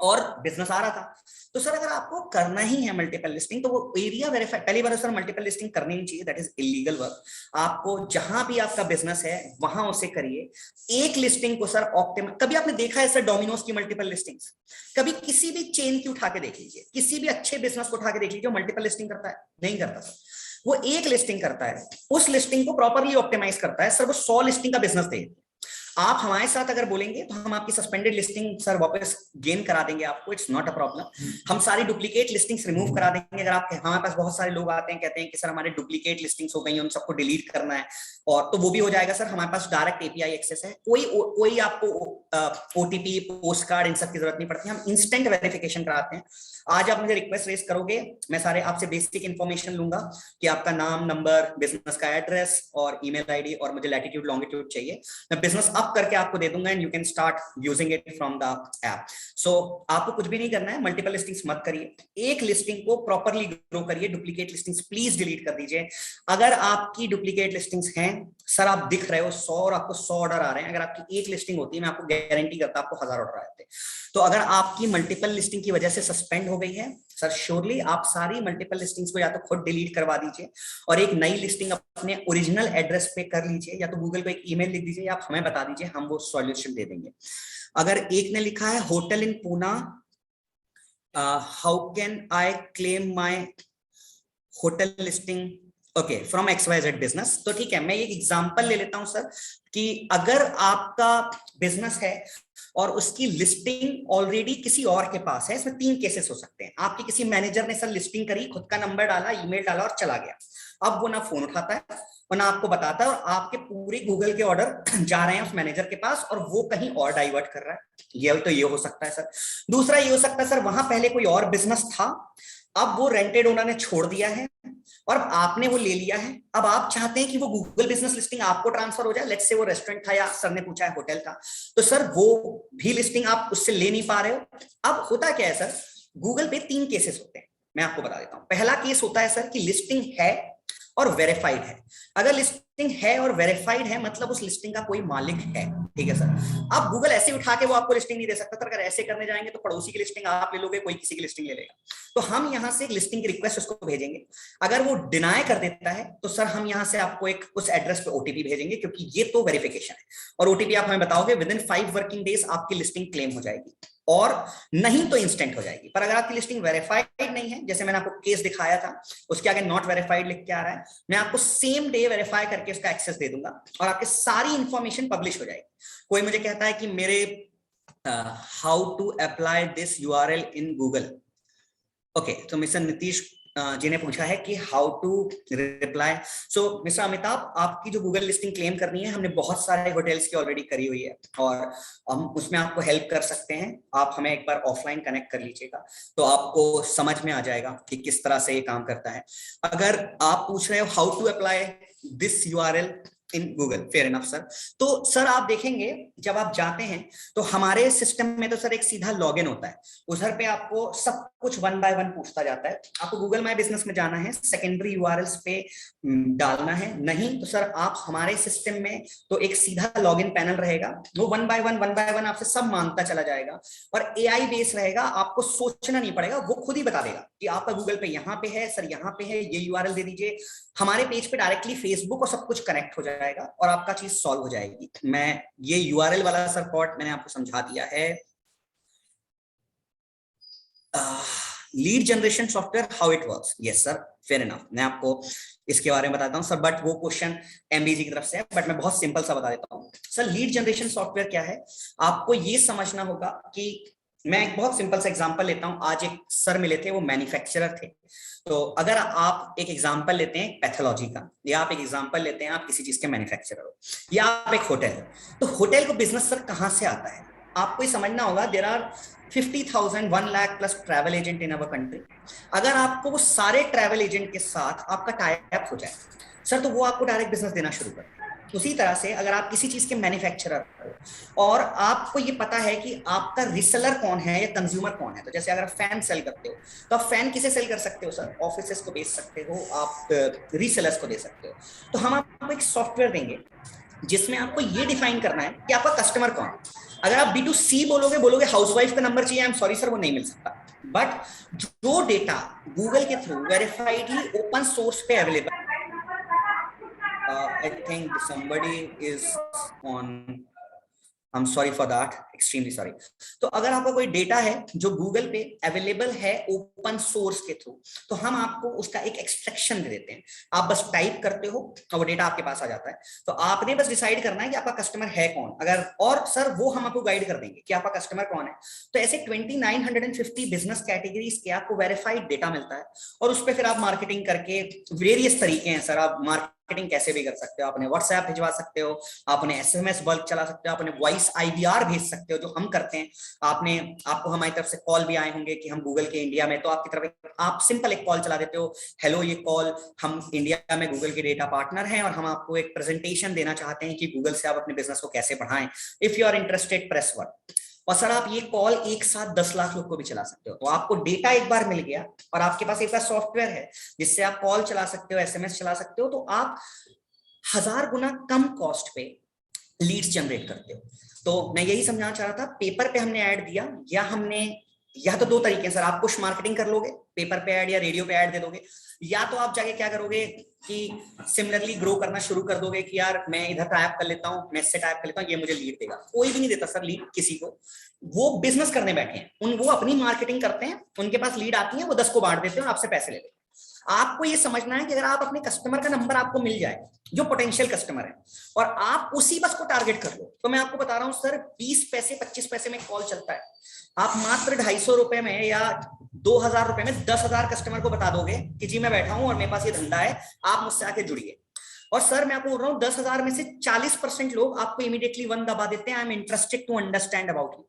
A: और बिजनेस आ रहा था। तो सर अगर आपको करना ही है मल्टीपल लिस्टिंग तो वो एरिया वेरीफाई, पहली बार सर मल्टीपल लिस्टिंग करनी नहीं चाहिए, दैट इज इलीगल वर्क। आपको जहां भी आपका बिजनेस है वहां उसे करिए। एक लिस्टिंग को सर ऑप्टिमम, कभी आपने देखा है सर डोमिनोज की मल्टीपल लिस्टिंग्स? कभी किसी भी चेन की उठा के देख लीजिए, किसी भी अच्छे बिजनेस को उठा के देख लीजिए, मल्टीपल लिस्टिंग करता है? नहीं करता सर। वो एक लिस्टिंग करता है, उस लिस्टिंग को प्रॉपरली ऑप्टिमाइज करता है सर। वो 100 लिस्टिंग का बिजनेस दे। आप हमारे साथ अगर बोलेंगे तो हम आपकी सस्पेंडेड लिस्टिंग सर वापस गेन करा देंगे आपको, इट्स नॉट अ प्रॉब्लम। हम सारी डुप्लीकेट लिस्टिंग्स रिमूव करा देंगे। अगर आप, हमारे पास बहुत सारे लोग आते हैं कहते हैं कि सर हमारे डुप्लीकेट लिस्टिंग्स हो गई, उन सबको डिलीट करना है, और तो वो भी हो जाएगा सर। हमारे पास डायरेक्ट एपीआई एक्सेस है, कोई आपको ओटीपी, पोस्ट कार्ड, इन सब की जरूरत नहीं पड़ती। हम इंस्टेंट वेरिफिकेशन कराते हैं। आज आप मुझे रिक्वेस्ट रेज करोगे, मैं सारे आपसे बेसिक इन्फॉर्मेशन लूंगा कि आपका नाम, नंबर, बिजनेस का एड्रेस और ईमेल आईडी, और मुझे लैटिट्यूड लॉन्गिट्यूड चाहिए। मैं बिजनेस अप करके आपको दे दूंगा and you can start using it from the app. So आपको कुछ भी नहीं करना है, मल्टीपल लिस्टिंग्स मत करिए, एक लिस्टिंग को प्रॉपरली ग्रो करिए। डुप्लीकेट लिस्टिंग्स प्लीज डिलीट कर दीजिए। अगर आपकी डुप्लीकेट लिस्टिंग्स हैं सर, आप दिख रहे हो 100 और आपको 100 ऑर्डर आ रहे हैं, अगर आपकी एक लिस्टिंग होती है मैं आपको गारंटी करता आपको 1000 ऑर्डर आते। तो अगर आपकी मल्टीपल लिस्टिंग की वजह से सस्पेंड हो गई है सर, श्योरली आप सारी मल्टीपल लिस्टिंग्स को या तो खुद डिलीट करवा दीजिए और एक नई लिस्टिंग अपने ओरिजिनल एड्रेस पे कर लीजिए, या तो गूगल को एक ईमेल लिख दीजिए, आप हमें बता दीजिए, हम वो सॉल्यूशन दे देंगे। अगर एक ने लिखा है hotel in Poona, how can I claim my hotel listing, okay, from XYZ business. तो ठीक है, मैं एक एग्जांपल ले लेता हूं सर, कि अगर आपका बिजनेस है और उसकी लिस्टिंग ऑलरेडी किसी और के पास है, इसमें 3 केसेस हो सकते हैं। आपकी किसी मैनेजर ने सर लिस्टिंग करी, खुद का नंबर डाला, ईमेल डाला और चला गया। अब वो ना फोन उठाता है और ना आपको बताता है, और आपके पूरे गूगल के ऑर्डर जा रहे हैं उस मैनेजर के पास और वो कहीं और डाइवर्ट कर रहा है। ये हो सकता है सर। दूसरा ये हो सकता है सर, वहां पहले कोई और बिजनेस था, अब वो रेंटेड ओनर ने छोड़ दिया है और आपने वो ले लिया है। अब आप चाहते हैं कि वो गूगल बिजनेस लिस्टिंग आपको ट्रांसफर हो जाए। लेट्स से वो रेस्टोरेंट था, या सर ने पूछा है होटल था, तो सर वो भी लिस्टिंग आप उससे ले नहीं पा रहे हो। अब होता क्या है सर, गूगल पे 3 केसेस होते हैं, मैं आपको बता देता हूं। पहला केस होता है सर कि लिस्टिंग है और वेरीफाइड है। अगर लिस्टिंग है और वेरीफाइड है मतलब उस लिस्टिंग का कोई मालिक है, ठीक है सर। अब गूगल ऐसे उठा के वो आपको लिस्टिंग नहीं दे सकता। अगर ऐसे करने जाएंगे तो पड़ोसी की लिस्टिंग आप ले लोगे, कोई किसी की लिस्टिंग ले लेगा। तो हम यहाँ से एक लिस्टिंग की रिक्वेस्ट उसको भेजेंगे। अगर वो डिनाई कर देता है तो सर हम यहाँ से आपको एक उस एड्रेस पे ओटीपी भेजेंगे, क्योंकि ये तो वेरिफिकेशन है, और ओटीपी आप हमें बताओगे, विद इन 5 वर्किंग डेज आपकी लिस्टिंग क्लेम हो जाएगी, और नहीं तो इंस्टेंट हो जाएगी। पर अगर आपकी लिस्टिंग वेरीफाइड नहीं है, जैसे मैंने आपको केस दिखाया था, उसके आगे नॉट वेरीफाइड लिख के आ रहा है, मैं आपको सेम डे वेरीफाई करके उसका एक्सेस दे दूंगा और आपकी सारी इंफॉर्मेशन पब्लिश हो जाएगी। कोई मुझे कहता है कि मेरे how to apply this URL in Google, okay, तो मिस्टर नीतीश जी ने पूछा है कि how to reply. So mister Amitabh, आपकी जो गूगल लिस्टिंग क्लेम करनी है, हमने बहुत सारे होटल्स की ऑलरेडी करी हुई है और हम उसमें आपको हेल्प कर सकते हैं। आप हमें एक बार ऑफलाइन कनेक्ट कर लीजिएगा तो आपको समझ में आ जाएगा कि किस तरह से ये काम करता है। अगर आप पूछ रहे हो how to apply this URL in Google, fair enough sir. तो सर आप देखेंगे जब आप जाते हैं तो हमारे सिस्टम में तो सर एक सीधा लॉगिन होता है, उधर पे आपको सब कुछ 1 बाय 1 पूछता जाता है। आपको गूगल माय बिजनेस में जाना है, सेकेंडरी यूआरएल्स पे डालना है, नहीं तो सर आप हमारे सिस्टम में तो एक सीधा लॉगिन पैनल रहेगा, वो 1 बाय 1 आपसे सब मांगता चला जाएगा और एआई बेस रहेगा। आपको सोचना नहीं पड़ेगा, वो खुद ही बता देगा कि आपका गूगल पे यहाँ पे है सर, यहाँ पे है, ये यूआरएल दे दीजिए। हमारे पेज पे डायरेक्टली फेसबुक और सब कुछ कनेक्ट हो जाएगा और आपका चीज सॉल्व हो जाएगी। मैं ये यूआरएल वाला सर पार्ट मैंने आपको समझा दिया है। Lead generation software, how it works, yes sir, fair enough, मैं आपको इसके बारे में बताता हूं सर, बट वो क्वेश्चन एमबीजी की तरफ से है, बट मैं बहुत सिंपल सा बता देता हूं सर। लीड जनरेशन सॉफ्टवेयर क्या है, आपको ये समझना होगा कि मैं एक बहुत सिंपल सा एग्जांपल लेता हूं। आज एक सर मिले थे, वो मैन्युफैक्चरर थे। तो अगर आप एक एग्जांपल लेते हैं पैथोलॉजी का, या आप एक एग्जांपल लेते हैं आप किसी चीज के मैन्युफैक्चरर हो, या आप एक होटल है, तो होटल को बिजनेस सर कहां से आता है आपको ये समझना होगा। There are 50,000 1 lakh plus travel agent in our country. अगर आपको वो सारे ट्रैवल एजेंट के साथ आपका टाई अप हो जाए सर, तो वो आपको डायरेक्ट बिजनेस देना शुरू कर। उसी तरह से अगर आप किसी चीज के मैन्युफैक्चरर हो और आपको ये पता है कि आपका रिसेलर कौन है या कंज्यूमर कौन है, तो जैसे अगर आप फैन सेल करते हो तो आप फैन किसे सेल कर सकते हो सर, ऑफिसेस को बेच सकते हो, आप रीसेलर्स को दे सकते हो। तो हम आपको एक सॉफ्टवेयर देंगे जिसमें आपको ये डिफाइन करना है कि आपका कस्टमर कौन है। अगर आप B2C बोलोगे हाउसवाइफ का नंबर चाहिए, आई एम सॉरी सर, वो नहीं मिल सकता। बट जो डेटा गूगल के थ्रू वेरीफाइडली ओपन सोर्स पे available, I think somebody is on, I'm sorry for that, extremely sorry। तो अगर आपका कोई डेटा है जो गूगल पे अवेलेबल है ओपन सोर्स के थ्रू, तो हम आपको उसका एक एक्सट्रैक्शन दे देते हैं। आप बस टाइप करते हो और वो डेटा आपके पास आ जाता है। तो आपने बस डिसाइड करना है कि आपका कस्टमर है कौन, अगर, और सर वो हम आपको गाइड कर देंगे कि आपका कस्टमर कौन है। तो ऐसे 2950 बिजनेस कैटेगरीज के आपको वेरीफाइड डेटा मिलता है, और उस पर फिर आप मार्केटिंग करके, वेरियस तरीके हैं सर, आप मार्केटिंग कैसे भी कर सकते हो। आपने व्हाट्सएप भिजवा सकते हो, आपने एसएमएस बल्क चला सकते हो, आपने वॉइस आईवीआर भेज सकते हो जो हम करते हैं। आपको हमारी तरफ से कॉल भी आए होंगे कि हम गूगल के इंडिया में, तो आपकी तरफ आप सिंपल एक कॉल चला देते हो, हेलो ये कॉल, हम इंडिया में गूगल के डेटा पार्टनर हैं और हम आपको एक प्रेजेंटेशन देना चाहते हैं कि गूगल से आप अपने बिजनेस को कैसे बढ़ाएं, if you are interested press 1। और सर आप ये कॉल एक साथ 10 लाख लोग को भी चला सकते हो। तो आपको डेटा एक बार मिल गया और आपके पास एक बार सॉफ्टवेयर है जिससे आप कॉल चला सकते हो, एसएमएस चला सकते हो, तो आप 1000 गुना कम कॉस्ट पे लीड्स जनरेट करते हो। तो मैं यही समझाना चाह रहा था, पेपर पे हमने ऐड दिया, या तो दो तरीके हैं सर, आप पुश मार्केटिंग कर लोगे, पेपर पे ऐड या रेडियो पे ऐड दे दोगे, या तो आप जाके क्या करोगे कि सिमिलरली ग्रो करना शुरू कर दोगे कि यार मैं इधर टाइप कर लेता हूँ, मैं इससे टाइप कर लेता हूँ, ये मुझे लीड देगा। कोई भी नहीं देता सर लीड किसी को, वो बिजनेस करने बैठे हैं, वो अपनी मार्केटिंग करते हैं, उनके पास लीड आती है, वो 10 को बांट देते हैं और आपसे पैसे लेते हैं। आपको ये समझना है कि अगर आप अपने कस्टमर का नंबर आपको मिल जाए जो पोटेंशियल कस्टमर है, और आप उसी बस को टारगेट कर लो, तो मैं आपको बता रहा हूं सर 20 पैसे 25 पैसे में कॉल चलता है। आप मात्र 250 रुपए में या 2000 रुपए में 10,000 कस्टमर को बता दोगे कि जी मैं बैठा हूं और मेरे पास ये धंधा है, आप मुझसे आके जुड़िए। और सर मैं आपको बोल रहा हूँ 10,000 में से 40% लोग आपको इमीडिएटली 1 दबा देते हैं, I am interested to understand about you.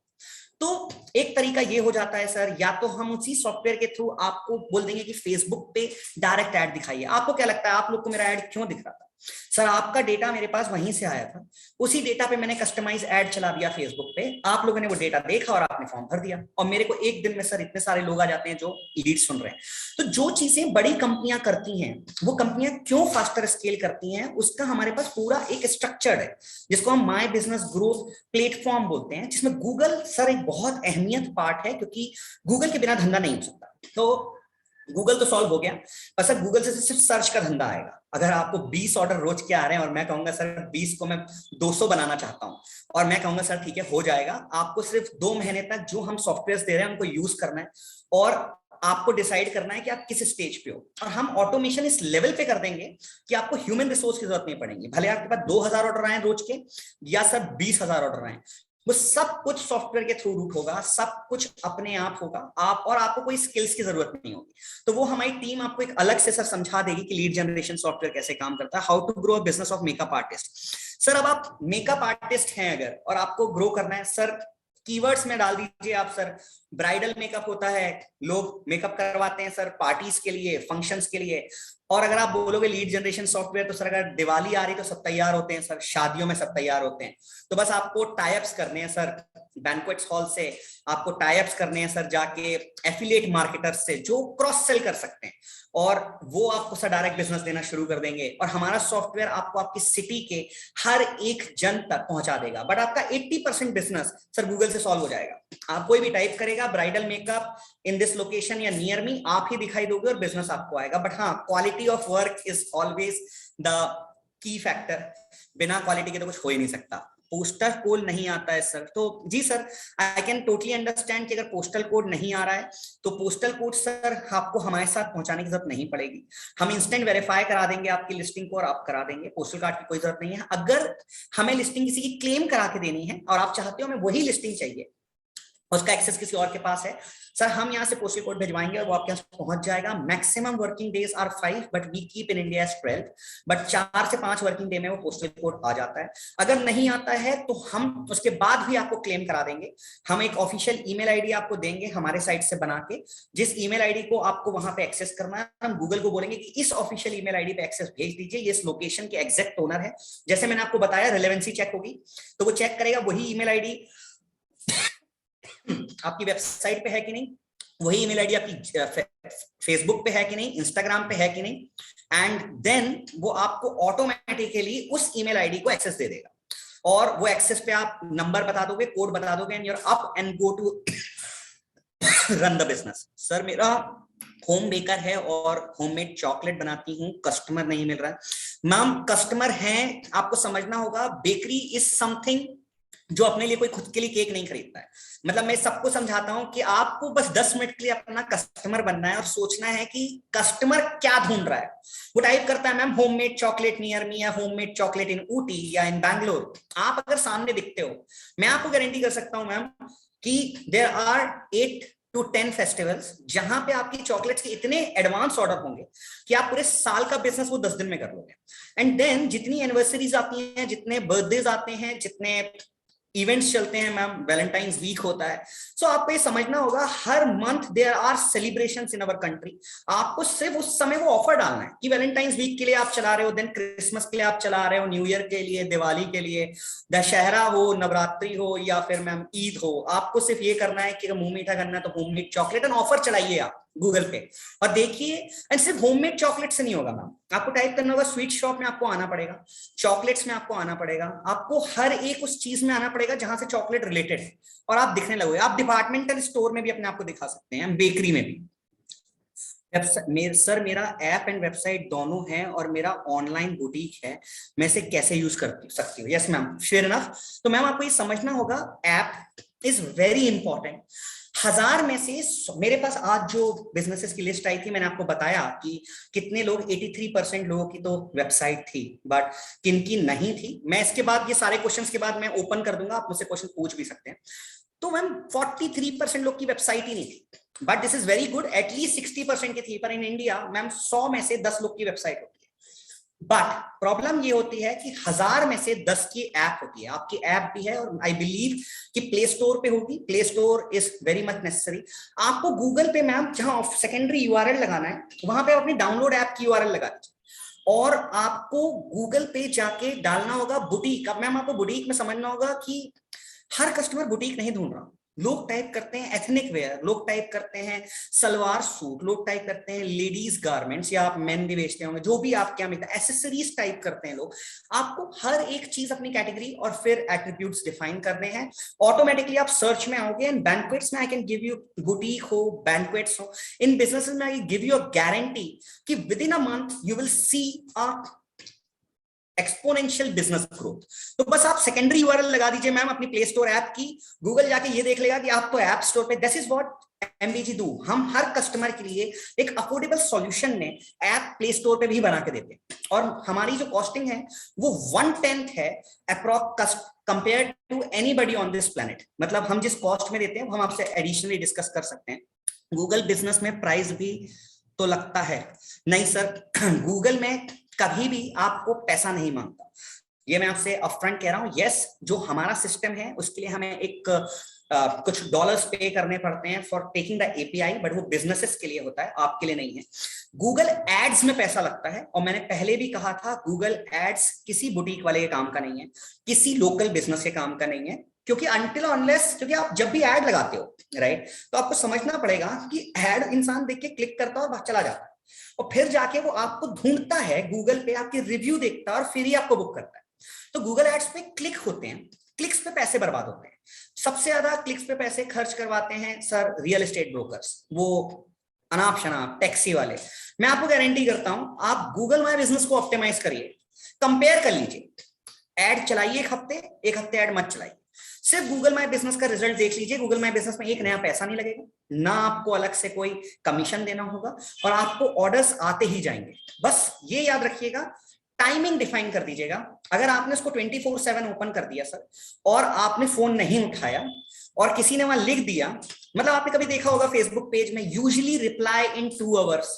A: तो एक तरीका ये हो जाता है सर, या तो हम उसी सॉफ्टवेयर के थ्रू आपको बोल देंगे कि फेसबुक पे डायरेक्ट ऐड दिखाइए। आपको क्या लगता है आप लोग को मेरा ऐड क्यों दिख रहा था? सर आपका डेटा मेरे पास वहीं से आया था, उसी डेटा पे मैंने कस्टमाइज ऐड चला दिया फेसबुक पे, आप लोगों ने वो डेटा देखा और आपने फॉर्म भर दिया, और मेरे को एक दिन में सर इतने सारे लोग आ जाते हैं जो लीड सुन रहे हैं। तो जो चीजें बड़ी कंपनियां करती हैं, वो कंपनियां क्यों फास्टर स्केल करती हैं, उसका हमारे पास पूरा एक स्ट्रक्चर है जिसको हम माय बिजनेस ग्रोथ प्लेटफॉर्म बोलते हैं, जिसमें गूगल सर एक बहुत अहमियत पार्ट है, क्योंकि गूगल के बिना धंधा नहीं हो सकता। तो गूगल तो सॉल्व हो गया, पर सर गूगल से सिर्फ सर्च का धंधा आएगा। अगर आपको 20 ऑर्डर रोज के आ रहे हैं और मैं कहूंगा सर 20 को मैं 200 बनाना चाहता हूं, और मैं कहूंगा सर ठीक है हो जाएगा, आपको सिर्फ 2 महीने तक जो हम सॉफ्टवेयर दे रहे हैं उनको यूज करना है, और आपको डिसाइड करना है कि आप किस स्टेज पे हो, और हम ऑटोमेशन इस लेवल पे कर देंगे कि आपको ह्यूमन रिसोर्स की जरूरत नहीं पड़ेगी। भले आपके पास 2000 ऑर्डर आए रोज के या सर 20,000 ऑर्डर आए, वो सब कुछ सॉफ्टवेयर के थ्रू रूट होगा, सब कुछ अपने आप होगा, और आपको कोई स्किल्स की जरूरत नहीं होगी। तो वो हमारी टीम आपको एक अलग से सर समझा देगी कि लीड जनरेशन सॉफ्टवेयर कैसे काम करता है, how to grow a business of makeup artist. Sir अब आप मेकअप आर्टिस्ट हैं अगर, और आपको ग्रो करना है सर, कीवर्ड्स में डाल दीजिए आप सर, ब्राइडल मेकअप होता है, लोग मेकअप करवाते हैं सर पार्टीज के लिए, फंक्शंस के लिए। और अगर आप बोलोगे लीड जनरेशन सॉफ्टवेयर, तो सर अगर दिवाली आ रही तो सब तैयार होते हैं सर, शादियों में सब तैयार होते हैं, तो बस आपको टाइप्स करने हैं सर बैंक्वेट्स हॉल से, आपको टाइप्स करने हैं सर जाके एफिलिएट मार्केटर्स से जो क्रॉस सेल कर सकते हैं, और वो आपको सर डायरेक्ट बिजनेस देना शुरू कर देंगे, और हमारा सॉफ्टवेयर आपको आपकी सिटी के हर एक जन तक पहुंचा देगा। बट आपका 80% बिजनेस सर गूगल से सॉल्व हो जाएगा। आप कोई भी टाइप करेगा bridal makeup in this location या नियर मी, आप ही दिखाई दोगे और बिजनेस आपको आएगा। बट हाँ, quality of work is always the key factor, बिना क्वालिटी के तो कुछ हो ही नहीं सकता। पोस्टल कोड नहीं आता है सर, तो जी sir I can totally understand कि अगर पोस्टल कोड नहीं आ रहा है तो पोस्टल कोड सर आपको हमारे साथ पहुंचाने की जरूरत नहीं पड़ेगी, हम इंस्टेंट वेरीफाई करा देंगे आपकी लिस्टिंग को और आप करा देंगे, पोस्टल कार्ड की कोई जरूरत नहीं है। अगर हमें लिस्टिंग किसी की क्लेम करा के देनी है और आप चाहते हो हमें वही लिस्टिंग चाहिए, उसका एक्सेस किसी और के पास है, सर हम यहाँ से पोस्टल कोड भिजवाएंगे और वो आपके पास पहुंच जाएगा। Maximum working days are 5 but we keep in India as 12, but 4 से 5 वर्किंग डे में वो पोस्टल कोड आ जाता है। अगर नहीं आता है तो हम उसके बाद भी आपको क्लेम करा देंगे। हम एक ऑफिशियल ईमेल आईडी आपको देंगे हमारे साइट से बना के, जिस ईमेल आईडी को आपको वहां पे एक्सेस करना है, हम गूगल को बोलेंगे कि इस ऑफिशियल ईमेल आईडी पे एक्सेस भेज दीजिए, ये इस लोकेशन के एग्जैक्ट ओनर है। जैसे मैंने आपको बताया रिलेवेंसी चेक होगी, तो वो चेक करेगा वही ईमेल आईडी आपकी वेबसाइट पे है कि नहीं, वही ईमेल आईडी आपकी फेसबुक पे है कि नहीं, इंस्टाग्राम पे है कि नहीं, एंड देन वो आपको ऑटोमेटिकली उस ईमेल आईडी को एक्सेस दे देगा। और वो एक्सेस पे आप नंबर बता दोगे, कोड बता दोगे, and your up and go to run the business. Sir मेरा होम बेकर है और होममेड चॉकलेट बनाती हूँ, कस्टमर नहीं मिल रहा है। मैम कस्टमर हैं, आपको समझना होगा, बेकरी इज समथिंग जो अपने लिए कोई खुद के लिए केक नहीं खरीदता है। मतलब मैं सबको समझाता हूं कि आपको बस 10 मिनट के लिए अपना कस्टमर बनना है और सोचना है कि कस्टमर क्या ढूंढ रहा है। वो टाइप करता है ma'am homemade chocolate near me, या होममेड चॉकलेट इन ऊटी या इन बैंगलोर। आप अगर सामने दिखते हो, मैं आपको गारंटी कर सकता हूं मैम कि देयर आर 8 to 10 फेस्टिवल्स जहां पे आपकी चॉकलेट्स के इतने एडवांस ऑर्डर होंगे कि आप पूरे साल का बिजनेस वो 10 दिन में कर लोगे। एंड देन जितनी एनिवर्सरीज आती हैं, जितने बर्थडेज आते हैं, जितने इवेंट्स चलते हैं मैम, वैलेंटाइंस वीक होता है, सो आपको ये समझना होगा हर month there are celebrations in our country. आपको सिर्फ उस समय वो ऑफर डालना है कि वैलेंटाइंस वीक के लिए आप चला रहे हो, देन क्रिसमस के लिए आप चला रहे हो, न्यू ईयर के लिए, दिवाली के लिए, दशहरा हो, नवरात्रि हो, या फिर मैम ईद हो। आपको सिर्फ ये करना है कि अगर मुंह मीठा करना है तो होममेड चॉकलेट एंड ऑफर चलाइए आप गूगल पे और देखिए। एंड सिर्फ होममेड चॉकलेट से नहीं होगा मैम, आपको टाइप करना होगा स्वीट शॉप में, आपको आना पड़ेगा, चॉकलेट्स में आपको आना पड़ेगा, आपको हर एक उस चीज में आना पड़ेगा जहां से चॉकलेट रिलेटेड है, और आप दिखने लगोगे। आप डिपार्टमेंटल स्टोर में भी अपने आप को दिखा सकते हैं, बेकरी में भी। सर मेरा ऐप एंड वेबसाइट दोनों है और मेरा ऑनलाइन बुटीक है, मैं इसे कैसे यूज कर सकती हूँ? Yes ma'am, fair enough. तो मैम आपको ये समझना होगा ऐप इज वेरी इंपॉर्टेंट। 1000 में से मेरे पास आज जो बिजनेसेस की लिस्ट आई थी, मैंने आपको बताया कि कितने लोग, 83% लोगों की तो वेबसाइट थी, बट किन की नहीं थी। मैं इसके बाद ये सारे क्वेश्चंस के बाद मैं ओपन कर दूंगा, आप मुझसे क्वेश्चन पूछ भी सकते हैं। तो मैम 43% लोग की वेबसाइट ही नहीं थी, but this is very good, at least 60% की थी। पर इन इंडिया मैम 100 में से 10 लोग की वेबसाइट होती है। बट प्रॉब्लम ये होती है कि 1000 में से 10 की ऐप होती है। आपकी ऐप भी है और आई बिलीव कि प्ले स्टोर पे होगी। Play store is very much necessary. आपको गूगल पे मैम जहां सेकेंडरी यूआरएल लगाना है, वहां पे अपनी डाउनलोड ऐप की यूआरएल लगा दीजिए और आपको गूगल पे जाके डालना होगा बुटीक। अब मैम आपको बुटीक में समझना होगा कि हर कस्टमर बुटीक नहीं ढूंढ रहा। लोग टाइप करते हैं एथनिक वेयर, लोग टाइप करते हैं सलवार सूट, लोग टाइप करते हैं लेडीज गारमेंट्स, या आप मेन भी बेचते होंगे, जो भी आपके यहाँ मिलता है, एसेसरीज टाइप करते हैं लोग। आपको हर एक चीज अपनी कैटेगरी और फिर एट्रीब्यूट्स डिफाइन करने हैं। ऑटोमेटिकली आप सर्च में आओगे। एंड बैंक्वेट्स में I can give you, boutique हो, बैंक्वेट्स हो, इन बिजनेसेस में I give you a guarantee कि within a month you will see a exponential business growth. तो बस आप सेकेंडरी यूआरएल लगा दीजिए मैम अपनी प्ले स्टोर ऐप की। गूगल जाके ये देख लेगा कि आपको ऐप स्टोर पे, this is what MBG do. हम हर कस्टमर के लिए एक अफोर्डेबल सॉल्यूशन में ऐप प्ले स्टोर पे भी बना के देते हैं, और हमारी जो कॉस्टिंग है वो 1/10 है approx compare to anybody on this planet. मतलब हम जिस कॉस्ट में देते हैं हम आपसे एडिशनली डिस्कस कर सकते हैं। गूगल बिजनेस में प्राइस भी तो लगता है? नहीं सर, गूगल में कभी भी आपको पैसा नहीं मांगता, ये मैं आपसे अपफ्रंट कह रहा हूं। यस, जो हमारा सिस्टम है उसके लिए हमें एक कुछ डॉलर्स पे करने पड़ते हैं for taking the API, but वो बिजनेसेस के लिए होता है, आपके लिए नहीं है। गूगल एड्स में पैसा लगता है, और मैंने पहले भी कहा था गूगल एड्स किसी बुटीक वाले के काम का नहीं है, किसी लोकल बिजनेस के काम का नहीं है। क्योंकि अनटिल अनलेस, क्योंकि आप जब भी ऐड लगाते हो राइट, तो आपको समझना पड़ेगा कि ऐड इंसान देख के क्लिक करता है और चला जाता है, और फिर जाके वो आपको ढूंढता है गूगल पे, आपके रिव्यू देखता है और फिर ही आपको बुक करता है। तो गूगल एड्स पे क्लिक होते हैं, क्लिक्स पे पैसे बर्बाद होते हैं। सबसे ज्यादा क्लिक्स पे पैसे खर्च करवाते हैं सर रियल एस्टेट ब्रोकर्स, वो अनाप शनाप टैक्सी वाले। मैं आपको गारंटी करता हूं, आप गूगल माय बिजनेस को ऑप्टिमाइज करिए, कंपेयर कर लीजिए, एड चलाइए एक हफ्ते एड मत चलाइए, सिर्फ गूगल माय बिजनेस का रिजल्ट देख लीजिए। गूगल माय बिजनेस में एक नया पैसा नहीं लगेगा, ना आपको अलग से कोई कमीशन देना होगा, और आपको ऑर्डर्स आते ही जाएंगे। बस ये याद रखिएगा, टाइमिंग डिफाइन कर दीजिएगा। अगर आपने उसको 24/7 ओपन कर दिया सर, और आपने फोन नहीं उठाया और किसी ने वहां लिख दिया, मतलब आपने कभी देखा होगा फेसबुक पेज में usually reply in 2 hours,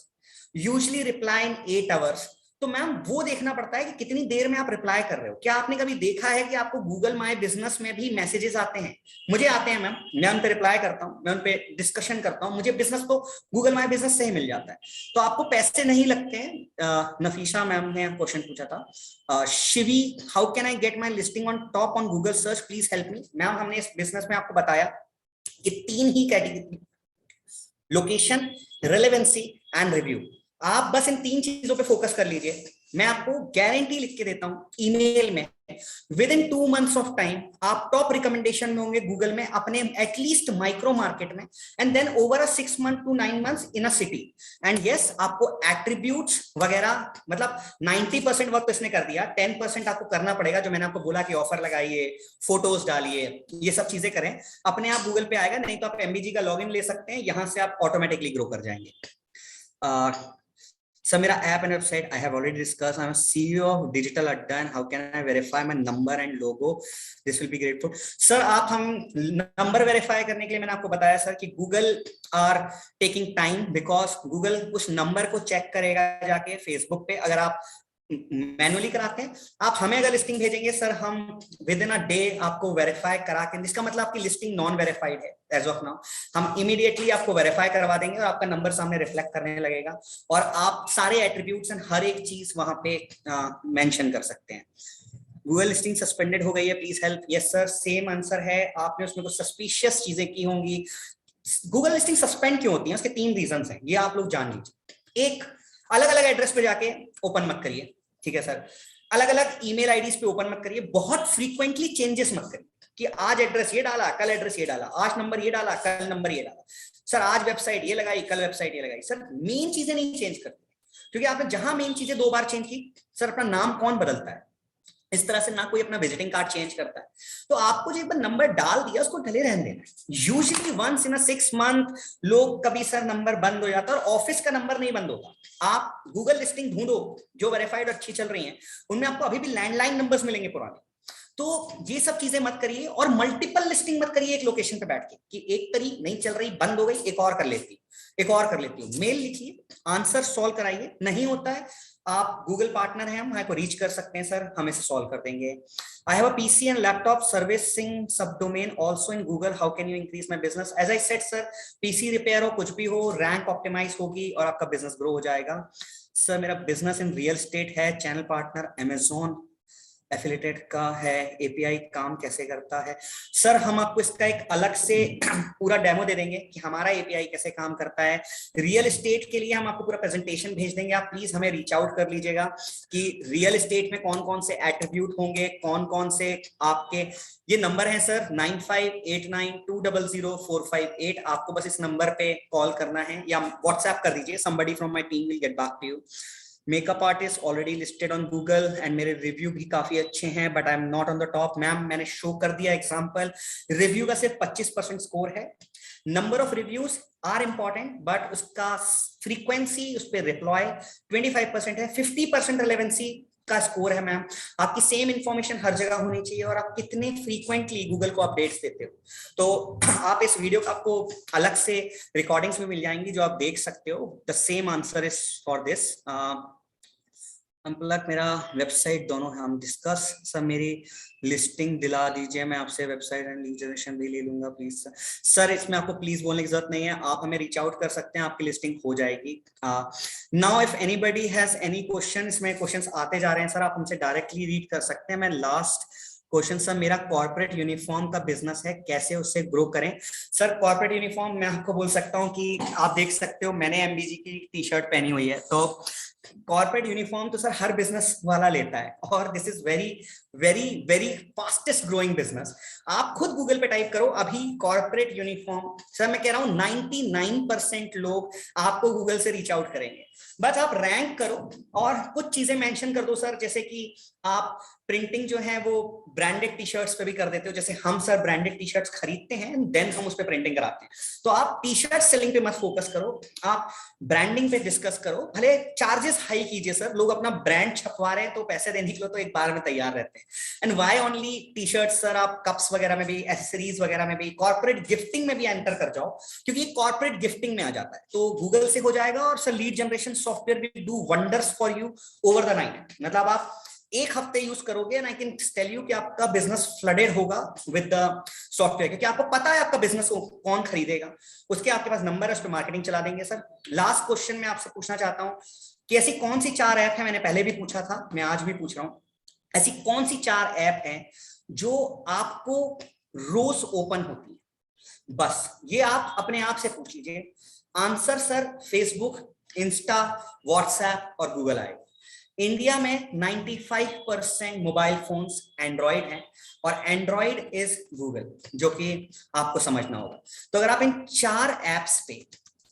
A: usually reply in 8 hours, तो मैम वो देखना पड़ता है कि कितनी देर में आप रिप्लाई कर रहे हो। क्या आपने कभी देखा है कि आपको गूगल माय बिजनेस में भी मैसेजेस आते हैं? मुझे आते हैं मैम, मैं उन पे रिप्लाई करता हूँ, मैं उन पे डिस्कशन करता हूँ, मुझे बिजनेस तो गूगल माय बिजनेस से ही मिल जाता है। तो आपको पैसे नहीं लगते हैं। नफीसा मैम ने क्वेश्चन पूछा था, Shivi how can I get my listing on top on Google search, please help me. Ma'am हमने इस बिजनेस में आपको बताया कि 3 ही category, location, relevancy and review. आप बस इन 3 चीजों पे फोकस कर लीजिए, मैं आपको गारंटी लिख के देता हूं ईमेल में, within 2 months of time आप टॉप रिकमेंडेशन में होंगे गूगल में अपने एटलीस्ट माइक्रो मार्केट में, and then over a 6 months to 9 months in a city. And yes, आपको एट्रीब्यूट्स वगैरह मतलब 90% वर्क तो इसने कर दिया, 10% आपको करना पड़ेगा, जो मैंने आपको बोला कि ऑफर लगाइए, फोटोज डालिए, ये सब चीजें करें, अपने आप गूगल पे आएगा। नहीं तो आप एमबीजी का लॉगिन ले सकते हैं, यहां से आप ऑटोमेटिकली ग्रो कर जाएंगे। So, मेरा app and website I have already discussed. I'm a CEO of Digital Adda, and how can I verify my number and logo? This will be grateful. Sir, आप हम नंबर वेरीफाई करने के लिए मैंने आपको बताया सर कि Google are taking time because Google उस नंबर को चेक करेगा जाके Facebook पे। अगर आप मैनुअली कराते हैं, आप हमें अगर लिस्टिंग भेजेंगे सर, हम विद इन अ डे आपको वेरीफाई करा के, इसका मतलब आपकी लिस्टिंग नॉन वेरीफाइड है एज ऑफ नाउ, हम इमीडिएटली आपको वेरीफाई करवा देंगे और आपका नंबर सामने रिफ्लेक्ट करने लगेगा, और आप सारे एट्रीब्यूट्स एंड हर एक चीज वहां पे मेंशन कर सकते हैं। गूगल लिस्टिंग सस्पेंडेड हो गई है, please help. Yes sir, same answer है, आपने उसमें कुछ सस्पिशियस चीजें की होंगी। गूगल लिस्टिंग सस्पेंड क्यों होती है, उसके 3 रीजंस हैं, ये आप लोग जान लीजिए। एक, अलग अलग एड्रेस पे जाके ओपन मत करिए, ठीक है सर। अलग अलग ईमेल आईडीज पे ओपन मत करिए, बहुत फ्रीक्वेंटली चेंजेस मत करिए कि आज एड्रेस ये डाला, कल एड्रेस ये डाला, आज नंबर ये डाला, कल नंबर ये डाला, सर आज वेबसाइट ये लगाई, कल वेबसाइट ये लगाई। सर मेन चीजें नहीं चेंज करते, क्योंकि आपने जहां मेन चीजें 2 बार चेंज की, सर अपना नाम कौन बदलता है? इस तरह से ना कोई अपना विजिटिंग कार्ड चेंज करता है। तो आपको जो एक बार नंबर डाल दिया, उसको डले रहने देना। Usually once in a 6 month लोग कभी सर नंबर बंद हो जाता है, और ऑफिस का नंबर नहीं बंद होता। आप गूगल लिस्टिंग ढूंढो जो वेरीफाइड अच्छी चल रही हैं, उनमें आपको अभी भी लैंडलाइन नंबर्स मिलेंगे पुराने। तो ये सब चीजें मत करिए, और मल्टीपल लिस्टिंग मत करिए एक लोकेशन पे बैठ के कि एक तरी नहीं चल रही, बंद हो गई, एक और कर लेती हूँ। मेल लिखिए, आंसर सॉल्व कराइए, नहीं होता है आप गूगल पार्टनर हैं, हम हमारे को रीच कर सकते हैं सर, हम इसे सॉल्व कर देंगे। I have a PC and laptop servicing sub domain also in Google, how can you increase my business? As I said sir, PC repair हो, कुछ भी हो, रैंक ऑप्टिमाइज होगी और आपका बिजनेस ग्रो हो जाएगा। सर मेरा बिजनेस इन रियल एस्टेट है, चैनल पार्टनर अमेजोन एफिलिएटेड का है, एपीआई काम कैसे करता है? सर हम आपको इसका एक अलग से पूरा डेमो दे देंगे कि हमारा एपीआई कैसे काम करता है। रियल एस्टेट के लिए हम आपको पूरा प्रेजेंटेशन भेज देंगे, आप प्लीज हमें रीच आउट कर लीजिएगा कि रियल एस्टेट में कौन कौन से एट्रीब्यूट होंगे, कौन कौन से आपके। ये नंबर है सर 9589200458, आपको बस इस नंबर पे कॉल करना है या व्हाट्सएप कर दीजिए, somebody from my team will get back to you। Makeup artist already listed on Google and मेरे रिव्यू भी काफी अच्छे हैं, but I am not on the top. Ma'am मैंने शो कर दिया एग्जांपल, रिव्यू का सिर्फ 25% स्कोर है। Number of reviews are important, but उसका फ्रीक्वेंसी, उस पर रिप्लाई 25% है। 50% रिलेवेंसी का स्कोर है मैम। आपकी सेम इंफॉर्मेशन हर जगह होनी चाहिए, और आप कितने फ्रीक्वेंटली गूगल को अपडेट्स देते हो। तो आप इस वीडियो का आपको अलग से रिकॉर्डिंग्स में मिल जाएंगी जो आप देख सकते हो। The same answer is for this. Unplug मेरा वेबसाइट दोनों है, हम डिस्कस। सर मेरी लिस्टिंग दिला दीजिए, मैं आपसे वेबसाइट एंड लीड जनरेशन भी ले लूंगा प्लीज। सर इसमें आपको प्लीज बोलने की जरूरत नहीं है, आप हमें रीच आउट कर सकते हैं, आपकी लिस्टिंग हो जाएगी। Now if anybody has any question, इसमें क्वेश्चंस आते जा रहे हैं सर, आप हमसे डायरेक्टली रीड कर सकते हैं। मैं लास्ट क्वेश्चन सर, मेरा कॉर्पोरेट यूनिफॉर्म का बिजनेस है, कैसे उससे ग्रो करें? सर कॉर्पोरेट यूनिफॉर्म मैं आपको बोल सकता हूं कि आप देख सकते हो, मैंने एमबीजी की टी शर्ट पहनी हुई है। तो कॉर्पोरेट यूनिफॉर्म तो सर हर बिजनेस वाला लेता है, और this is very very very fastest growing business. आप खुद गूगल पे टाइप करो अभी कॉर्पोरेट यूनिफॉर्म, सर मैं कह रहा हूं 99% लोग आपको गूगल से रीच आउट करेंगे। बस आप रैंक करो और कुछ चीजें मेंशन कर दो सर, जैसे कि आप प्रिंटिंग जो है वो ब्रांडेड टी शर्ट्स पे भी कर देते हो, जैसे हम सर ब्रांडेड टी शर्ट्स खरीदते हैं देन हम उस पे प्रिंटिंग कराते हैं। तो आप टी शर्ट सेलिंग पे मत फोकस करो, आप ब्रांडिंग पे डिस्कस करो। भले चार्जेस हाई कीजिए सर, लोग अपना ब्रांड छपवा रहे हैं तो पैसे देने के लिए तो एक बार में तैयार रहते हैं। And why only T shirt sir, आप कप्स वगैरह में भी, एसेसरीज वगैरह में भी, कॉर्पोरेट गिफ्टिंग में भी एंटर कर जाओ, क्योंकि कॉर्पोरेट गिफ्टिंग में आ जाता है। तो गूगल से हो जाएगा, और sir lead generation software will do wonders for you over the night. मतलब आप एक हफ्ते यूज करोगे and I can tell you कि आपका बिजनेस फ्लडेड होगा विद द सॉफ्टवेयर, क्योंकि आपको पता है आपका बिजनेस कौन खरीदेगा, उसके आपके पास नंबर है, उस पर मार्केटिंग चला देंगे। सर लास्ट क्वेश्चन मैं आपसे पूछना चाहता हूं कि ऐसी कौन सी 4 ऐप है, मैंने पहले भी पूछा था, मैं आज भी पूछ रहा हूं, ऐसी कौन सी 4 ऐप है जो आपको रोज ओपन होती है? बस ये आप अपने आप से पूछ लीजिए। Answer sir Facebook, Insta, WhatsApp और गूगल आएगा। इंडिया में 95% मोबाइल फोन्स एंड्रॉइड हैं और एंड्रॉइड इज गूगल, जो कि आपको समझना होगा। तो अगर आप इन 4 एप्स पे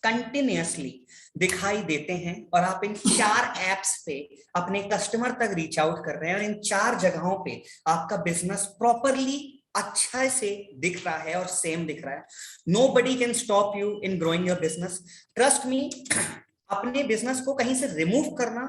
A: कंटिन्यूअसली दिखाई देते हैं और आप इन 4 एप्स पे अपने कस्टमर तक रीच आउट कर रहे हैं और इन 4 जगहों पे आपका बिजनेस प्रॉपरली अच्छा से दिख रहा है और सेम दिख रहा है, nobody can stop you in growing your business. Trust me, अपने बिजनेस को कहीं से रिमूव करना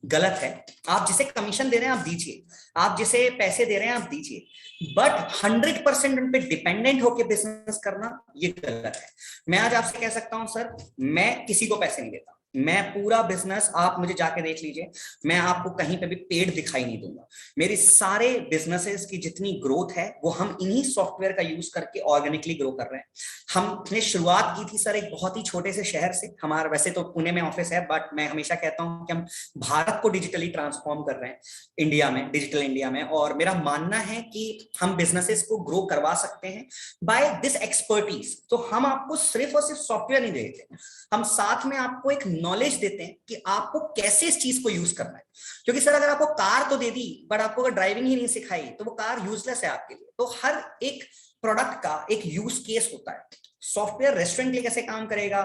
A: गलत है। आप जिसे कमीशन दे रहे हैं आप दीजिए, आप जिसे पैसे दे रहे हैं आप दीजिए, बट 100% उन पे डिपेंडेंट होकर बिजनेस करना ये गलत है। मैं आज आपसे कह सकता हूं सर, मैं किसी को पैसे नहीं देता, मैं पूरा बिजनेस, आप मुझे जाके देख लीजिए, मैं आपको कहीं पे भी पेड दिखाई नहीं दूंगा। मेरी सारे बिजनेसेस की जितनी ग्रोथ है वो हम इन्हीं सॉफ्टवेयर का यूज करके ऑर्गेनिकली ग्रो कर रहे हैं। हमने शुरुआत की थी सर एक बहुत ही छोटे से शहर से, हमारा वैसे तो पुणे में ऑफिस है, बट मैं हमेशा कहता हूं कि हम भारत को डिजिटली ट्रांसफॉर्म कर रहे हैं इंडिया में, डिजिटल इंडिया में। और मेरा मानना है कि हम बिजनेसेस को ग्रो करवा सकते हैं बाय दिस एक्सपर्टीज। तो हम आपको सिर्फ और सिर्फ सॉफ्टवेयर नहीं देते, हम साथ में आपको एक नॉलेज देते हैं कि आपको कैसे इस चीज को यूज करना है। क्योंकि सर अगर आपको कार तो दे दी बट आपको अगर ड्राइविंग ही नहीं सिखाई तो वो कार यूजलेस है आपके लिए। तो हर एक प्रोडक्ट का एक यूज केस होता है। सॉफ्टवेयर रेस्टोरेंट के लिए कैसे काम करेगा,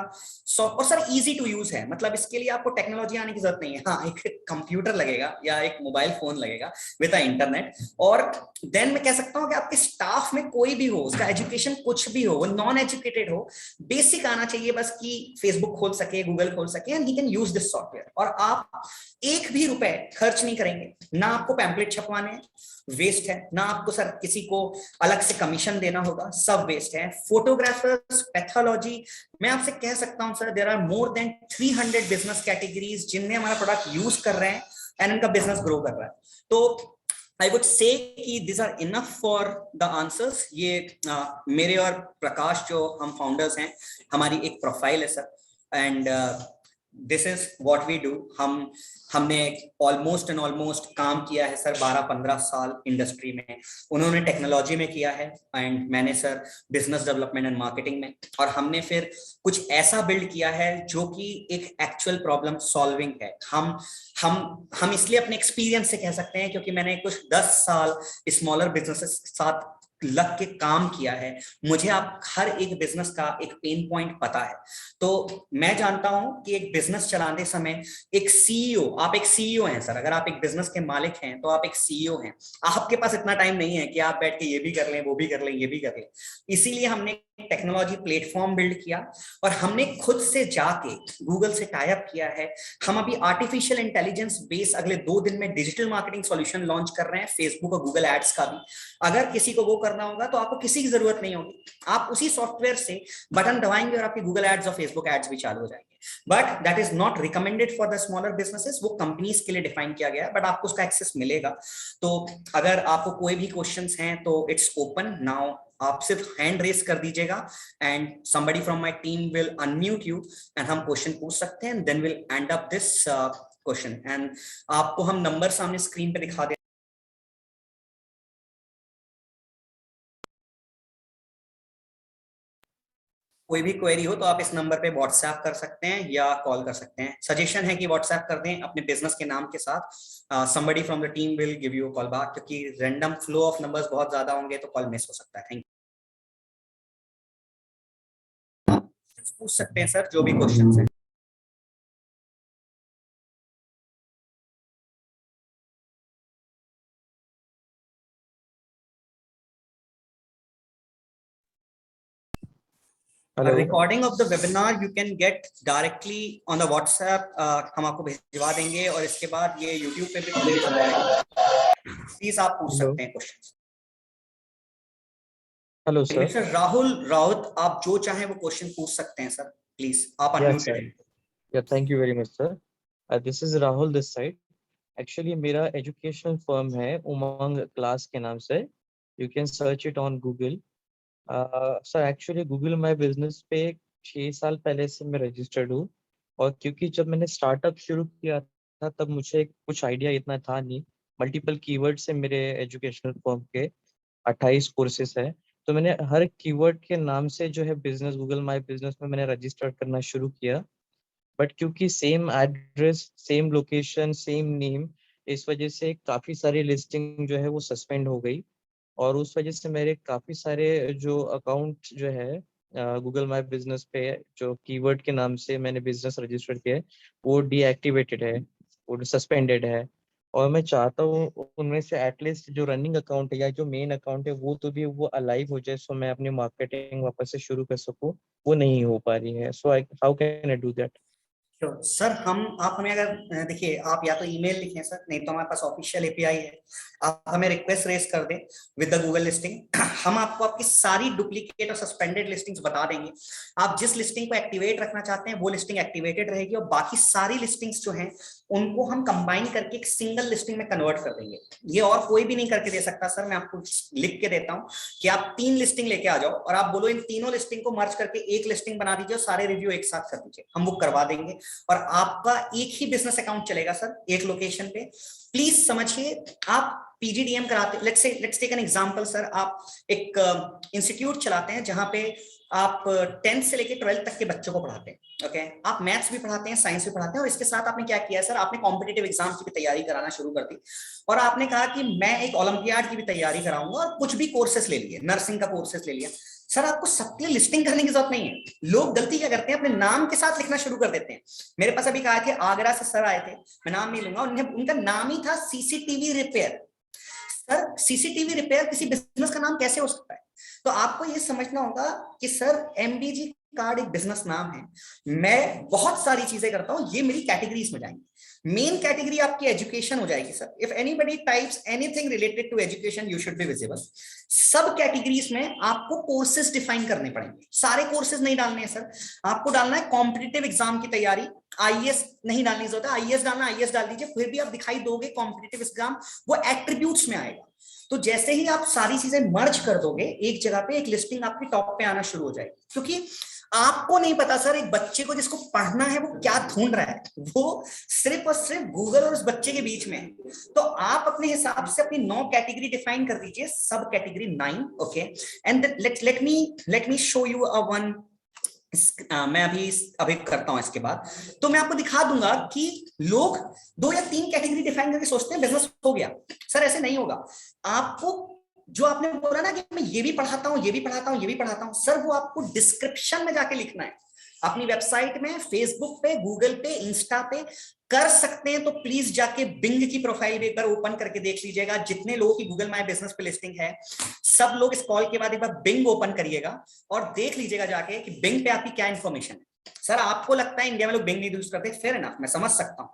A: और सर इजी टू यूज है, मतलब इसके लिए आपको टेक्नोलॉजी आने की जरूरत नहीं है। हाँ, एक कंप्यूटर लगेगा या एक मोबाइल फोन लगेगा विद इंटरनेट। और देन मैं कह सकता हूं कि आपके स्टाफ में कोई भी हो, उसका एजुकेशन कुछ भी हो, वो नॉन एजुकेटेड हो, बेसिक आना चाहिए बस कि फेसबुक खोल सके, गूगल खोल सके, and he can use this software. और आप एक भी रुपए खर्च नहीं करेंगे, ना आपको पैम्पलेट छपवाने हैं, वेस्ट है, ना आपको सर किसी को अलग से कमीशन देना होगा, सब वेस्ट है। फोटोग्राफर्स, पैथोलॉजी, मैं आपसे कह सकता हूं sir there are more than 300 business categories जिनमें हमारा प्रोडक्ट यूज कर रहे हैं एंड उनका बिजनेस ग्रो कर रहा है। तो आई वुड से कि this are enough for the answers. ये मेरे और प्रकाश जो हम फाउंडर्स हैं, हमारी एक प्रोफाइल है sir, and this is what we do. हमने ऑलमोस्ट काम किया है सर 12-15 साल इंडस्ट्री में, उन्होंने टेक्नोलॉजी में किया है एंड मैंने sir business development and marketing में। और हमने फिर कुछ ऐसा बिल्ड किया है जो कि एक एक्चुअल प्रॉब्लम सॉल्विंग है। हम इसलिए अपने एक्सपीरियंस से कह सकते हैं क्योंकि मैंने कुछ 10 साल स्मॉलर बिजनेसेस के साथ लग के काम किया है, मुझे आप हर एक बिजनेस का एक पेन पॉइंट पता है। तो मैं जानता हूं कि एक बिजनेस चलाते समय एक सीईओ, आप एक सीईओ हैं सर, अगर आप एक बिजनेस के मालिक हैं तो आप एक सीईओ हैं। आपके पास इतना टाइम नहीं है कि आप बैठ के ये भी कर लें, वो भी कर लें, ये भी कर लें। इसीलिए हमने टेक्नोलॉजी प्लेटफॉर्म बिल्ड किया और हमने खुद से जाके गूगल से टाई अप किया है। हम अभी आर्टिफिशियल इंटेलिजेंस बेस अगले 2 दिन में डिजिटल मार्केटिंग सॉल्यूशन लॉन्च कर रहे हैं, फेसबुक और गूगल एड्स का भी। अगर किसी को वो करना होगा तो आपको किसी की जरूरत नहीं होगी, आप उसी सॉफ्टवेयर से बटन दबाएंगे और आपकी गूगल एड्स और फेसबुक एड्स भी चालू हो जाएंगे। But that is not recommended for the smaller businesses, वो कंपनीज के लिए डिफाइन किया गया है, बट आपको उसका एक्सेस मिलेगा। तो अगर आपको कोई भी क्वेश्चंस हैं तो इट्स ओपन नाउ, आप सिर्फ हैंड रेस कर दीजिएगा and somebody from my team will unmute you and हम क्वेश्चन पूछ सकते हैं, then we'll end up this question. And आपको हम नंबर सामने स्क्रीन पे दिखा दे। कोई भी क्वेरी हो तो आप इस नंबर पे व्हाट्सएप कर सकते हैं या कॉल कर सकते हैं। सजेशन है कि व्हाट्सएप कर दें अपने बिजनेस के नाम के साथ, somebody from the team will give you a call back, क्योंकि रैंडम फ्लो ऑफ नंबर्स बहुत ज्यादा होंगे तो कॉल मिस हो सकता है। Thank you. पूछ सकते हैं सर जो भी क्वेश्चंस हैं।
C: Hello
A: recording of the webinar you can get directly on the WhatsApp, हम आपको भिजवा देंगे और इसके बाद ये यूट्यूब पे भी पब्लिश हो जाएगा। प्लीज आप पूछ
C: हेलो
A: सकते हैं question.
C: Hello sir.
A: Mister Rahul Raut, आप जो चाहें वो क्वेश्चन पूछ सकते हैं सर, प्लीज आप
C: यस
A: अनम्यूटेड
C: सर,
A: हैं।
C: या thank you very much sir. This is Rahul this side. Actually मेरा एजुकेशन फर्म है उमंग क्लास के नाम से, you can search it on Google. Sir actually Google my business पे 6 साल पहले से मैं रजिस्टर्ड हूँ, और क्योंकि जब मैंने स्टार्टअप शुरू किया था तब मुझे कुछ आइडिया इतना था नहीं। मल्टीपल कीवर्ड से मेरे एजुकेशनल फर्म के 28 कोर्सेस है, तो मैंने हर कीवर्ड के नाम से जो है बिजनेस गूगल माई बिजनेस में मैंने रजिस्टर करना शुरू किया। बट क्योंकि same address, same location, same name, इस वजह से काफ़ी सारी लिस्टिंग जो है वो सस्पेंड हो गई, और उस वजह से मेरे काफ़ी सारे जो अकाउंट जो है गूगल माई बिजनेस पे जो कीवर्ड के नाम से मैंने बिजनेस रजिस्टर किया है वो डीएक्टिवेटेड है, वो सस्पेंडेड है। और मैं चाहता हूँ उनमें से एटलीस्ट जो रनिंग अकाउंट है या जो मेन अकाउंट है वो तो भी वो अलाइव हो जाए, सो मैं अपनी मार्केटिंग वापस से शुरू कर सकूँ, वो नहीं हो पा रही है। So I how can I do that?
A: Sir आप हमें अगर देखिए, आप या तो ईमेल लिखें सर, नहीं तो हमारे पास ऑफिशियल एपीआई है, आप हमें रिक्वेस्ट रेज कर दें विद द गूगल लिस्टिंग। हम आपको आपकी सारी डुप्लीकेट और सस्पेंडेड लिस्टिंग्स बता देंगे। आप जिस लिस्टिंग को एक्टिवेट रखना चाहते हैं वो लिस्टिंग एक्टिवेटेड रहेगी, और बाकी सारी लिस्टिंग्स जो हैं उनको हम कंबाइन करके एक सिंगल लिस्टिंग में कन्वर्ट कर देंगे। ये और कोई भी नहीं करके दे सकता सर। मैं आपको लिख के देता हूं कि आप 3 लिस्टिंग लेके आ जाओ और आप बोलो इन तीनों लिस्टिंग को मर्ज करके एक लिस्टिंग बना दीजिए और सारे रिव्यू एक साथ कर दीजिए, हम वो करवा देंगे। और आपका एक ही बिजनेस अकाउंट चलेगा सर, एक लोकेशन पे। प्लीज समझिए, आप पीजीडीएम कराते, let's take an example sir, आप एक इंस्टीट्यूट चलाते हैं जहां पे आप 10th से लेके 12th तक के बच्चों को पढ़ाते हैं। ओके, आप मैथ्स भी पढ़ाते हैं, साइंस भी पढ़ाते हैं, और इसके साथ आपने क्या किया सर, आपने कॉम्पिटिटिव एग्जाम की भी तैयारी कराना शुरू कर दी, और आपने कहा कि मैं एक ओलंपियाड की भी तैयारी कराऊंगा, और कुछ भी कोर्सेस ले लिए, नर्सिंग का कोर्सेस ले लिया। सर आपको सबके लिस्टिंग करने की जरूरत नहीं है। लोग गलती क्या करते हैं, अपने नाम के साथ लिखना शुरू कर देते हैं। मेरे पास अभी कहा थे, आगरा से सर आए थे, मैं नाम नहीं लूंगा, उनका नाम ही था CCTV repair. Sir CCTV repair किसी बिजनेस का नाम कैसे हो सकता है? तो आपको ये समझना होगा कि सर एमबीजी कार्ड एक बिजनेस नाम है। मैं बहुत सारी चीजें करता हूं, ये मेरी कैटेगरीज में जाएंगी। मेन कैटेगरी आपकी एजुकेशन हो जाएगी sir. If anybody types anything related to education you should be visible. सब कैटेगरीज में आपको कोर्सेज डिफाइन करने पड़ेंगे। सारे कोर्सेज नहीं डालने हैं सर, आपको डालना है कॉम्पिटिटिव एग्जाम की तैयारी। आईएएस नहीं डालने की जरूरत है, आईएएस डालना आईएएस डाल दीजिए, फिर भी आप दिखाई दोगे कॉम्पिटिटिव एग्जाम, वो एट्रीब्यूट्स में आएगा। तो जैसे ही आप सारी चीजें मर्ज कर दोगे एक जगह पे, एक लिस्टिंग आपकी टॉप पे आना शुरू हो जाएगी। क्योंकि आपको नहीं पता सर, एक बच्चे को जिसको पढ़ना है वो क्या ढूंढ रहा है, वो सिर्फ और सिर्फ गूगल और उस बच्चे के बीच में है। तो आप अपने हिसाब से अपनी 9 कैटेगरी डिफाइन कर दीजिए, सब category 9। Okay, and let me show you a one. मैं अभी करता हूं इसके बाद, तो मैं आपको दिखा दूंगा कि लोग 2 या 3 कैटेगरी डिफाइन करके सोचते हैं बिजनेस हो गया। सर ऐसे नहीं होगा। आपको जो आपने बोला ना कि मैं ये भी पढ़ाता हूं, ये भी पढ़ाता हूं, ये भी पढ़ाता हूं, सर वो आपको डिस्क्रिप्शन में जाके लिखना है। अपनी वेबसाइट में, फेसबुक पे, गूगल पे, इंस्टा पे कर सकते हैं तो प्लीज जाके बिंग की प्रोफाइल भी एक बार ओपन करके देख लीजिएगा। जितने लोगों की गूगल माई बिजनेस पे लिस्टिंग है, सब लोग इस कॉल के बाद एक बार बिंग ओपन करिएगा और देख लीजिएगा जाके कि बिंग पे आपकी क्या इंफॉर्मेशन है। सर आपको लगता है इंडिया में लोग बिंग नहीं यूज करते, फेयर एनफ, मैं समझ सकता हूं,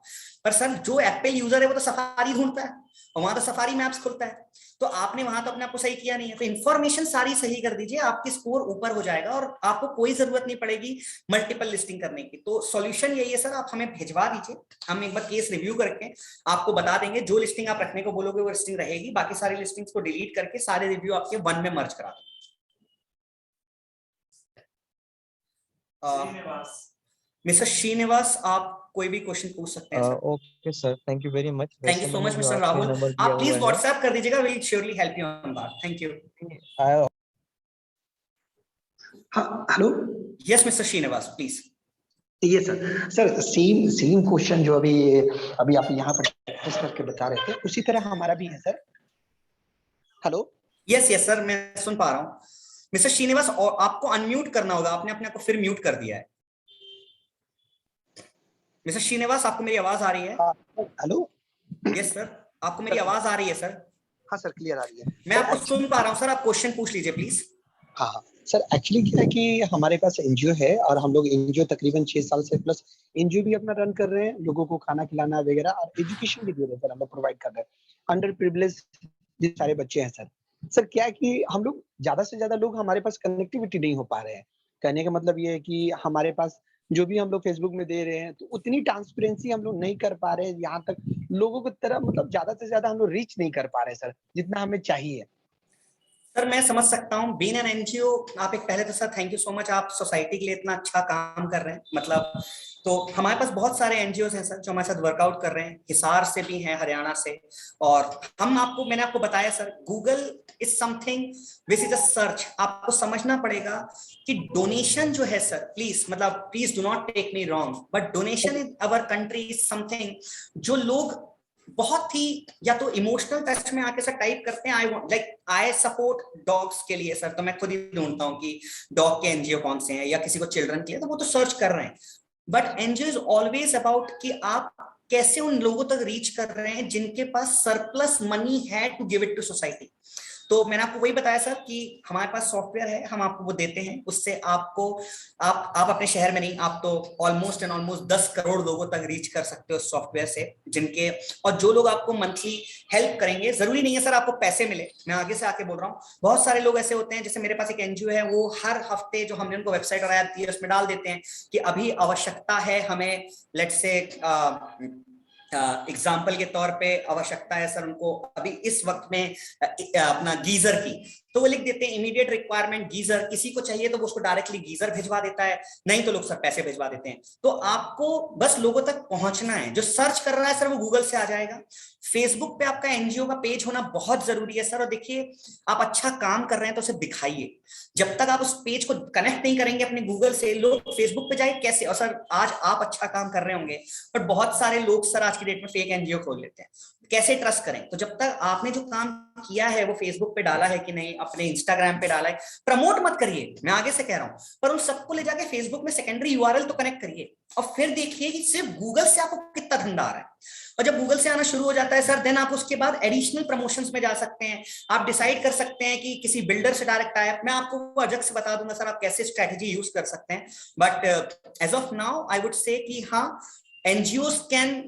A: पर सर जो एप्पल यूजर है वो तो सफारी ढूंढता है, और वहां तो सफारी मैप्स खुलता है। तो आपने वहां तो अपने आप को सही किया नहीं है। तो इन्फॉर्मेशन सारी सही कर दीजिए, आपकी स्कोर ऊपर हो जाएगा और आपको कोई जरूरत नहीं पड़ेगी मल्टीपल लिस्टिंग करने की। तो सॉल्यूशन यही है सर, आप हमें भिजवा दीजिए, हम एक बार केस रिव्यू करके आपको बता देंगे। जो लिस्टिंग आप रखने को बोलोगे वो लिस्टिंग रहेगी, बाकी सारी लिस्टिंग्स को डिलीट करके सारे रिव्यू आपके 1 में मर्ज करा देंगे। मिस्टर श्रीनिवास, आप कोई भी क्वेश्चन पूछ सकते हैं sir.
C: Okay sir, thank you very much.
A: Thank you so much mister Rahul, आप प्लीज व्हाट्सएप कर दीजिएगा, will surely help you on that. Thank you.
D: Hello,
A: yes mister Srinivas please.
D: ये सर सेम क्वेश्चन जो अभी आप यहाँ पर डिस्कस करके बता रहे थे, उसी तरह हमारा भी है sir. Hello,
A: yes yes sir, मैं सुन पा रहा हूँ मिस्टर श्रीनिवास, और आपको अनम्यूट करना होगा, आपने अपने आप को फिर म्यूट कर दिया है। मिस्टर श्रीनिवास, आपको मेरी आवाज आ रही है?
D: हेलो,
A: यस सर, आपको मेरी आवाज आ रही है सर?
D: हाँ सर, क्लियर आ रही है।
A: मैं आपको सुन पा रहा हूँ सर, आप क्वेश्चन पूछ लीजिए प्लीज।
D: हाँ सर, एक्चुअली क्या है कि हमारे पास एनजीओ है और हम लोग एनजीओ तकरीबन 6 साल से प्लस एनजीओ भी अपना रन कर रहे हैं, लोगों को खाना खिलाना वगैरह, और एजुकेशन भी दे रहे हैं सर, हम लोग प्रोवाइड कर रहे हैं। अंडर प्रिविलेज जितने सारे बच्चे हैं सर क्या है कि हम लोग ज्यादा से ज्यादा लोग, हमारे पास कनेक्टिविटी नहीं हो पा रहे हैं। कहने का मतलब ये है कि हमारे पास जो भी हम लोग फेसबुक में दे रहे हैं तो उतनी ट्रांसपेरेंसी हम लोग नहीं कर पा रहे हैं, यहाँ तक लोगों की तरह, मतलब ज्यादा से ज्यादा हम लोग रीच नहीं कर पा रहे सर, जितना हमें चाहिए।
A: सर मैं समझ सकता हूँ, बीइंग एन एनजीओ, आप एक पहले तो sir thank you so much, आप सोसाइटी के लिए इतना अच्छा काम कर रहे हैं। मतलब तो हमारे पास बहुत सारे एनजीओ हैं सर जो हमारे साथ वर्कआउट कर रहे हैं, हिसार से भी हैं, हरियाणा से। और मैंने आपको बताया sir, Google is something which is a search. आपको समझना पड़ेगा कि डोनेशन जो है sir, please do not take me wrong, but donation in our country is something जो लोग बहुत ही या तो इमोशनल टच में आके सर टाइप करते हैं आई सपोर्ट डॉग्स के लिए सर, तो मैं खुद ही ढूंढता हूँ कि डॉग के एनजीओ कौन से हैं, या किसी को चिल्ड्रन के लिए, तो वो तो सर्च कर रहे हैं। But NGO is always about कि आप कैसे उन लोगों तक रीच कर रहे हैं जिनके पास सरप्लस मनी है to give it to society. तो मैंने आपको वही बताया सर कि हमारे पास सॉफ्टवेयर है, हम आपको वो देते हैं, उससे आपको आप अपने शहर में नहीं, आप तो ऑलमोस्ट एंड ऑलमोस्ट 10 करोड़ लोगों तक रीच कर सकते हो सॉफ्टवेयर से, जिनके और जो लोग आपको मंथली हेल्प करेंगे। जरूरी नहीं है सर आपको पैसे मिले, मैं आगे से आके बोल रहा हूँ, बहुत सारे लोग ऐसे होते हैं, जैसे मेरे पास एक एनजीओ है, वो हर हफ्ते जो हमने उनको वेबसाइट बनाई दी है उसमें डाल देते हैं कि अभी आवश्यकता है हमें, लेट्स से एग्जाम्पल के तौर पे आवश्यकता है सर उनको अभी इस वक्त में अपना गीजर की, तो वो लिख देते हैं इमीडिएट रिक्वायरमेंट गीजर, किसी को चाहिए तो वो उसको डायरेक्टली गीजर भिजवा देता है, नहीं तो लोग सर पैसे भिजवा देते हैं। तो आपको बस लोगों तक पहुंचना है, जो सर्च कर रहा है सर वो गूगल से आ जाएगा। फेसबुक पे आपका एनजीओ का पेज होना बहुत जरूरी है सर, और देखिए आप अच्छा काम कर रहे हैं तो उसे दिखाइए। जब तक आप उस पेज को कनेक्ट नहीं करेंगे अपने गूगल से, लोग फेसबुक पे जाए कैसे? और सर आज आप अच्छा काम कर रहे होंगे, बट बहुत सारे लोग सर आज की डेट में फेक एनजीओ खोल लेते हैं, कैसे ट्रस्ट करें? तो जब तक आपने जो काम किया है वो फेसबुक पे डाला है कि नहीं, अपने इंस्टाग्राम पे डाला है, प्रमोट मत करिए, मैं आगे से कह रहा हूं, पर उन सबको ले जाके फेसबुक में सेकेंडरी यूआरएल तो कनेक्ट करिए, और फिर देखिए कि सिर्फ गूगल से आपको कितना धंधा आ रहा है। और जब गूगल से आना शुरू हो जाता है सर, देन आप उसके बाद एडिशनल प्रमोशंस में जा सकते हैं। आप डिसाइड कर सकते हैं कि किसी बिल्डर से डायरेक्ट आए, मैं आपको वो अजग से बता दूंगा सर आप कैसे स्ट्रेटेजी यूज कर सकते हैं। But as of now I would say कि हाँ, NGOs can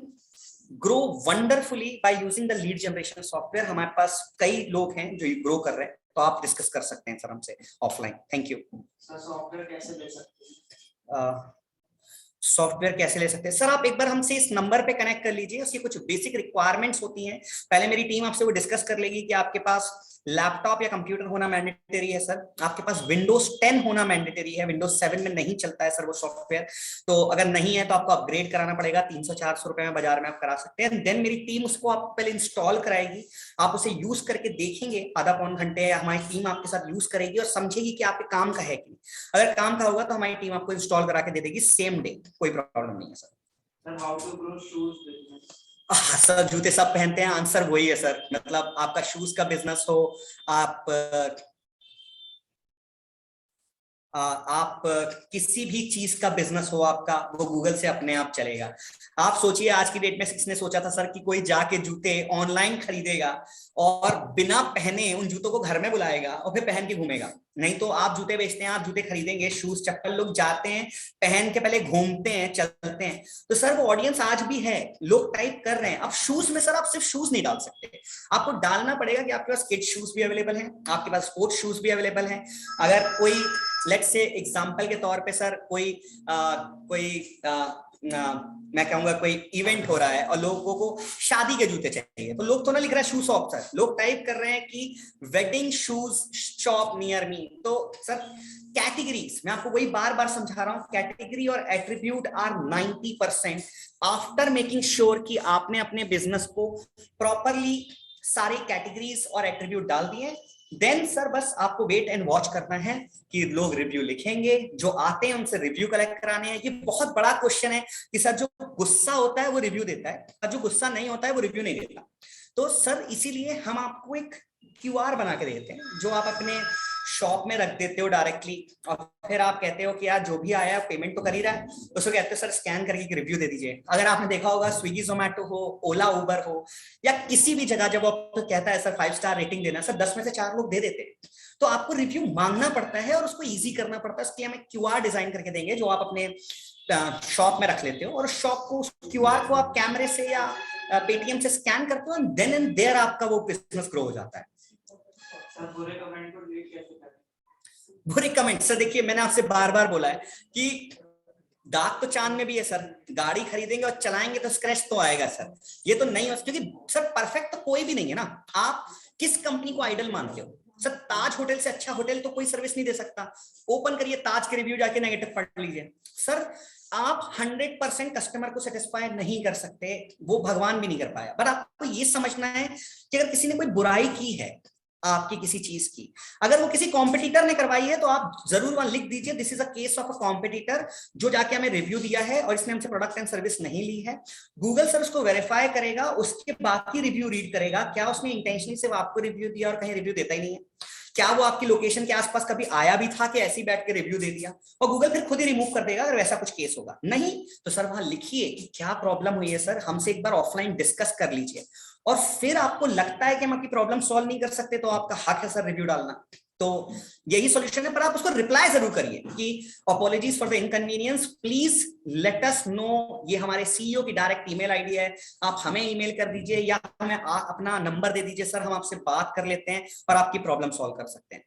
A: grow wonderfully by using the lead generation software. हमारे पास कई लोग हैं जो ग्रो कर रहे हैं, तो आप डिस्कस कर सकते हैं सर हमसे offline. Thank you
E: sir. Software कैसे ले सकते हैं?
A: सॉफ्टवेयर कैसे ले सकते हैं सर? आप एक बार हमसे इस नंबर पे कनेक्ट कर लीजिए, उसकी कुछ बेसिक रिक्वायरमेंट्स होती हैं, पहले मेरी टीम आपसे वो डिस्कस कर लेगी कि आपके पास लैपटॉप या कंप्यूटर होना मैंडेटरी है सर, आपके पास विंडोज 10 होना मैंडेटरी है, विंडोज 7 में नहीं चलता है सर वो सॉफ्टवेयर, तो अगर नहीं है तो आपको अपग्रेड कराना पड़ेगा, 300-400 रुपए में बाजार में आप करा सकते हैं। देन मेरी टीम उसको आपको पहले इंस्टॉल कराएगी, आप उसे यूज करके देखेंगे, आधा पौन घंटे हमारी टीम आपके साथ यूज करेगी और समझेगी कि आपके काम का है कि नहीं। अगर काम का होगा तो हमारी टीम आपको इंस्टॉल करा के दे देगी सेम डे, कोई प्रॉब्लम नहीं है sir.
E: Sir how to grow shoes business?
A: Sir जूते सब पहनते हैं, आंसर वही है सर। मतलब आपका शूज का बिजनेस हो, आप किसी भी चीज का बिजनेस हो आपका, वो गूगल से अपने आप चलेगा। आप सोचिए आज की डेट में किसने सोचा था सर कि कोई जाके जूते ऑनलाइन खरीदेगा और बिना पहने उन जूतों को घर में बुलाएगा और फिर पहन के घूमेगा? नहीं तो आप जूते बेचते हैं, आप जूते खरीदेंगे, शूज चप्पल लोग जाते हैं पहन के, पहले घूमते हैं, चलते हैं। तो सर वो ऑडियंस आज भी है, लोग टाइप कर रहे हैं। अब शूज में सर आप सिर्फ शूज नहीं डाल सकते, आपको डालना पड़ेगा कि आपके पास किड्स शूज भी अवेलेबल हैं, आपके पास स्पोर्ट्स शूज भी अवेलेबल हैं। अगर कोई लेट्स से एग्जांपल के तौर पे सर मैं कहूंगा कोई इवेंट हो रहा है और लोगों को शादी के जूते चाहिए, तो लोग तो ना लिख रहा है शू शॉप सर, लोग टाइप कर रहे हैं कि wedding shoes shop near me. तो सर कैटेगरीज, मैं आपको वही बार बार समझा रहा हूं, कैटेगरी और attribute are 90% after making sure कि आपने अपने बिजनेस को प्रॉपरली सारे कैटेगरीज और एट्रीब्यूट डाल दिए। देन सर बस आपको वेट एंड वॉच करना है कि लोग रिव्यू लिखेंगे, जो आते हैं उनसे रिव्यू कलेक्ट कराने हैं। ये बहुत बड़ा क्वेश्चन है कि सर जो गुस्सा होता है वो रिव्यू देता है और जो गुस्सा नहीं होता है वो रिव्यू नहीं देता। तो सर इसीलिए हम आपको एक क्यूआर बना के देते हैं जो आप अपने शॉप में रख देते हो डायरेक्टली, और फिर आप कहते हो कि यार जो भी आया पेमेंट तो कर ही रहा है, उसको कहते हो सर स्कैन करके रिव्यू दे दीजिए। अगर आपने देखा होगा स्विगी जोमेटो हो, ओला उबर हो, या किसी भी जगह जब आपको कहता है सर 5 स्टार रेटिंग देना, सर 10 में से 4 लोग दे देते हैं। तो आपको रिव्यू मांगना पड़ता है और उसको ईजी करना पड़ता है, इसके लिए हमें क्यूआर डिजाइन करके देंगे जो आप अपने शॉप में रख लेते हो, और शॉप को क्यूआर को आप कैमरे से या पेटीएम से स्कैन करते हो, देन एंड देयर आपका वो बिजनेस ग्रो हो जाता है।
E: सर बुरे कमेंट को डिलीट कैसे करें?
A: बुरे कमेंट सर देखिए, मैंने आपसे बार बार बोला है कि दाग तो चांद में भी है सर, गाड़ी खरीदेंगे और चलाएंगे तो स्क्रैच तो आएगा सर, ये तो नहीं हो, क्योंकि सर परफेक्ट तो कोई भी नहीं है ना। आप किस कंपनी को आइडल मानते हो? सर ताज होटल से अच्छा होटल तो कोई सर्विस नहीं दे सकता। ओपन करिए ताज के रिव्यू, जाके नेगेटिव पढ़ लीजिए। सर आप 100% कस्टमर को सेटिस्फाई नहीं कर सकते, वो भगवान भी नहीं कर पाया। पर आपको ये समझना है कि अगर किसी ने कोई बुराई की है आपकी किसी चीज की, अगर वो किसी कॉम्पिटिटर ने करवाई है तो आप जरूर वहां लिख दीजिए this is a case of a competitor जो जाके हमें रिव्यू दिया है और इसने हमसे प्रोडक्ट एंड सर्विस नहीं ली है। गूगल सर उसको वेरीफाई करेगा, उसके बाकी रिव्यू रीड करेगा, क्या उसने इंटेंशनली सिर्फ आपको रिव्यू दिया और कहीं रिव्यू देता ही नहीं है, क्या वो आपकी लोकेशन के आसपास कभी आया भी था कि ऐसे ही बैठ के रिव्यू दे दिया, और गूगल फिर खुद ही रिमूव कर देगा अगर वैसा कुछ केस होगा। नहीं तो सर वहां लिखिए कि क्या प्रॉब्लम हुई है सर, हमसे एक बार ऑफलाइन डिस्कस कर लीजिए, और फिर आपको लगता है कि हम आपकी प्रॉब्लम सॉल्व नहीं कर सकते तो आपका हक है सर रिव्यू डालना। तो यही सॉल्यूशन है, पर आप उसको रिप्लाई जरूर करिए कि apologies for the inconvenience, please let us know. ये हमारे सीईओ की डायरेक्ट ईमेल आईडी है, आप हमें ईमेल कर दीजिए या हमें अपना नंबर दे दीजिए, सर हम आपसे बात कर लेते हैं और आपकी प्रॉब्लम सॉल्व कर सकते हैं।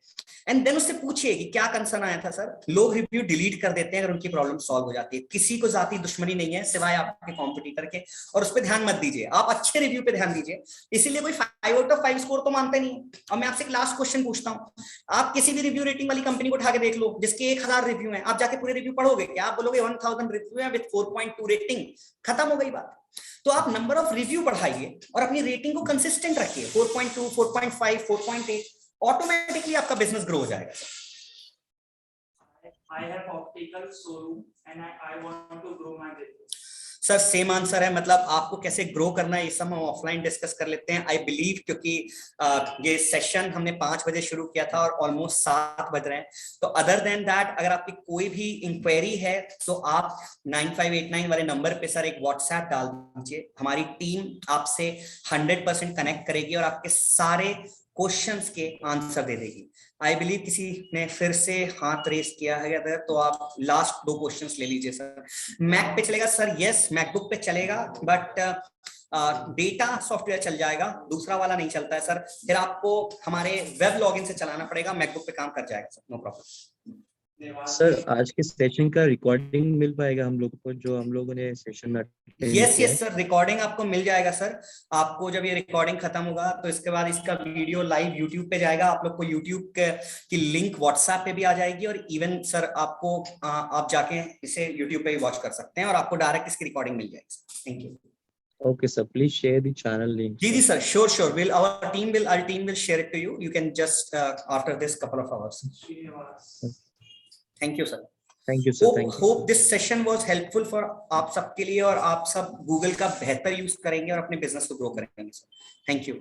A: एंड देन उससे पूछिए कि क्या कंसर्न आया था सर। लोग रिव्यू डिलीट कर देते हैं अगर उनकी प्रॉब्लम सॉल्व हो जाती है, किसी को जाती दुश्मनी नहीं है सिवाय आपके कॉम्पिटिटर के, और उस पर ध्यान मत दीजिए, आप अच्छे रिव्यू पे ध्यान दीजिए। इसीलिए कोई 5 आउट ऑफ 5 स्कोर तो मानते नहीं। अब मैं आपसे एक लास्ट क्वेश्चन पूछता हूं, आप किसी भी रिव्यू रेटिंग वाली कंपनी को उठा के देख लो जिसके 1000 रिव्यू हैं, आप जाके पूरे रिव्यू पढ़ोगे क्या? आप बोलोगे 1000 रिव्यू है विद 4.2 रेटिंग, खत्म हो गई बात। तो आप नंबर ऑफ रिव्यू बढ़ाइए और अपनी रेटिंग को कंसिस्टेंट रखिए, 4.2, 4.5, 4.8, ऑटोमेटिकली आपका बिजनेस ग्रो हो जाएगा।
E: I have optical showroom and I want to grow my business.
A: Sir same answer है, मतलब आपको कैसे ग्रो करना है ये सब हम ऑफलाइन डिस्कस कर लेते हैं आई बिलीव, क्योंकि ये सेशन हमने 5 बजे शुरू किया था और ऑलमोस्ट 7 बज रहे हैं। तो अदर देन दैट अगर आपकी कोई भी इंक्वायरी है तो आप 9589 वाले नंबर पे सर एक व्हाट्सएप डाल दीजिए, हमारी टीम आपसे 100% कनेक्ट करेगी और आपके सारे क्वेश्चंस के आंसर दे देगी। आई बिलीव किसी ने फिर से हाथ रेस किया है, तो आप लास्ट 2 क्वेश्चंस ले लीजिए सर। मैक पे चलेगा सर? यस, मैकबुक पे चलेगा, बट डेटा सॉफ्टवेयर चल जाएगा, दूसरा वाला नहीं चलता है सर, फिर आपको हमारे वेब लॉगिन से चलाना पड़ेगा, मैकबुक पे काम कर जाएगा सर, नो प्रॉब्लम।
C: सर आज के सेशन का रिकॉर्डिंग मिल पाएगा हम लोगों को, जो हम लोगों ने सेशन में
A: यस सर, रिकॉर्डिंग आपको मिल जाएगा सर। आपको जब ये रिकॉर्डिंग खत्म होगा तो इसके बाद इसका वीडियो लाइव यूट्यूब पे जाएगा, आप लोग को यूट्यूब की लिंक व्हाट्सएप पे भी आ जाएगी, और इवन सर आपको आप जाके इसे यूट्यूब पे भी वॉच कर सकते हैं और आपको डायरेक्ट इसकी रिकॉर्डिंग मिल जाएगी। Thank you.
C: Okay, sir. Please share the channel link.
A: जी sir, sure. Our team will share it to you. You can just after this couple of hours. Thank you, sir.
C: Thank you, sir. Thank you.
A: Hope this session was helpful for आप सबके लिए, और आप सब Google का बेहतर यूज करेंगे और अपने बिजनेस को ग्रो करेंगे सर। Thank you.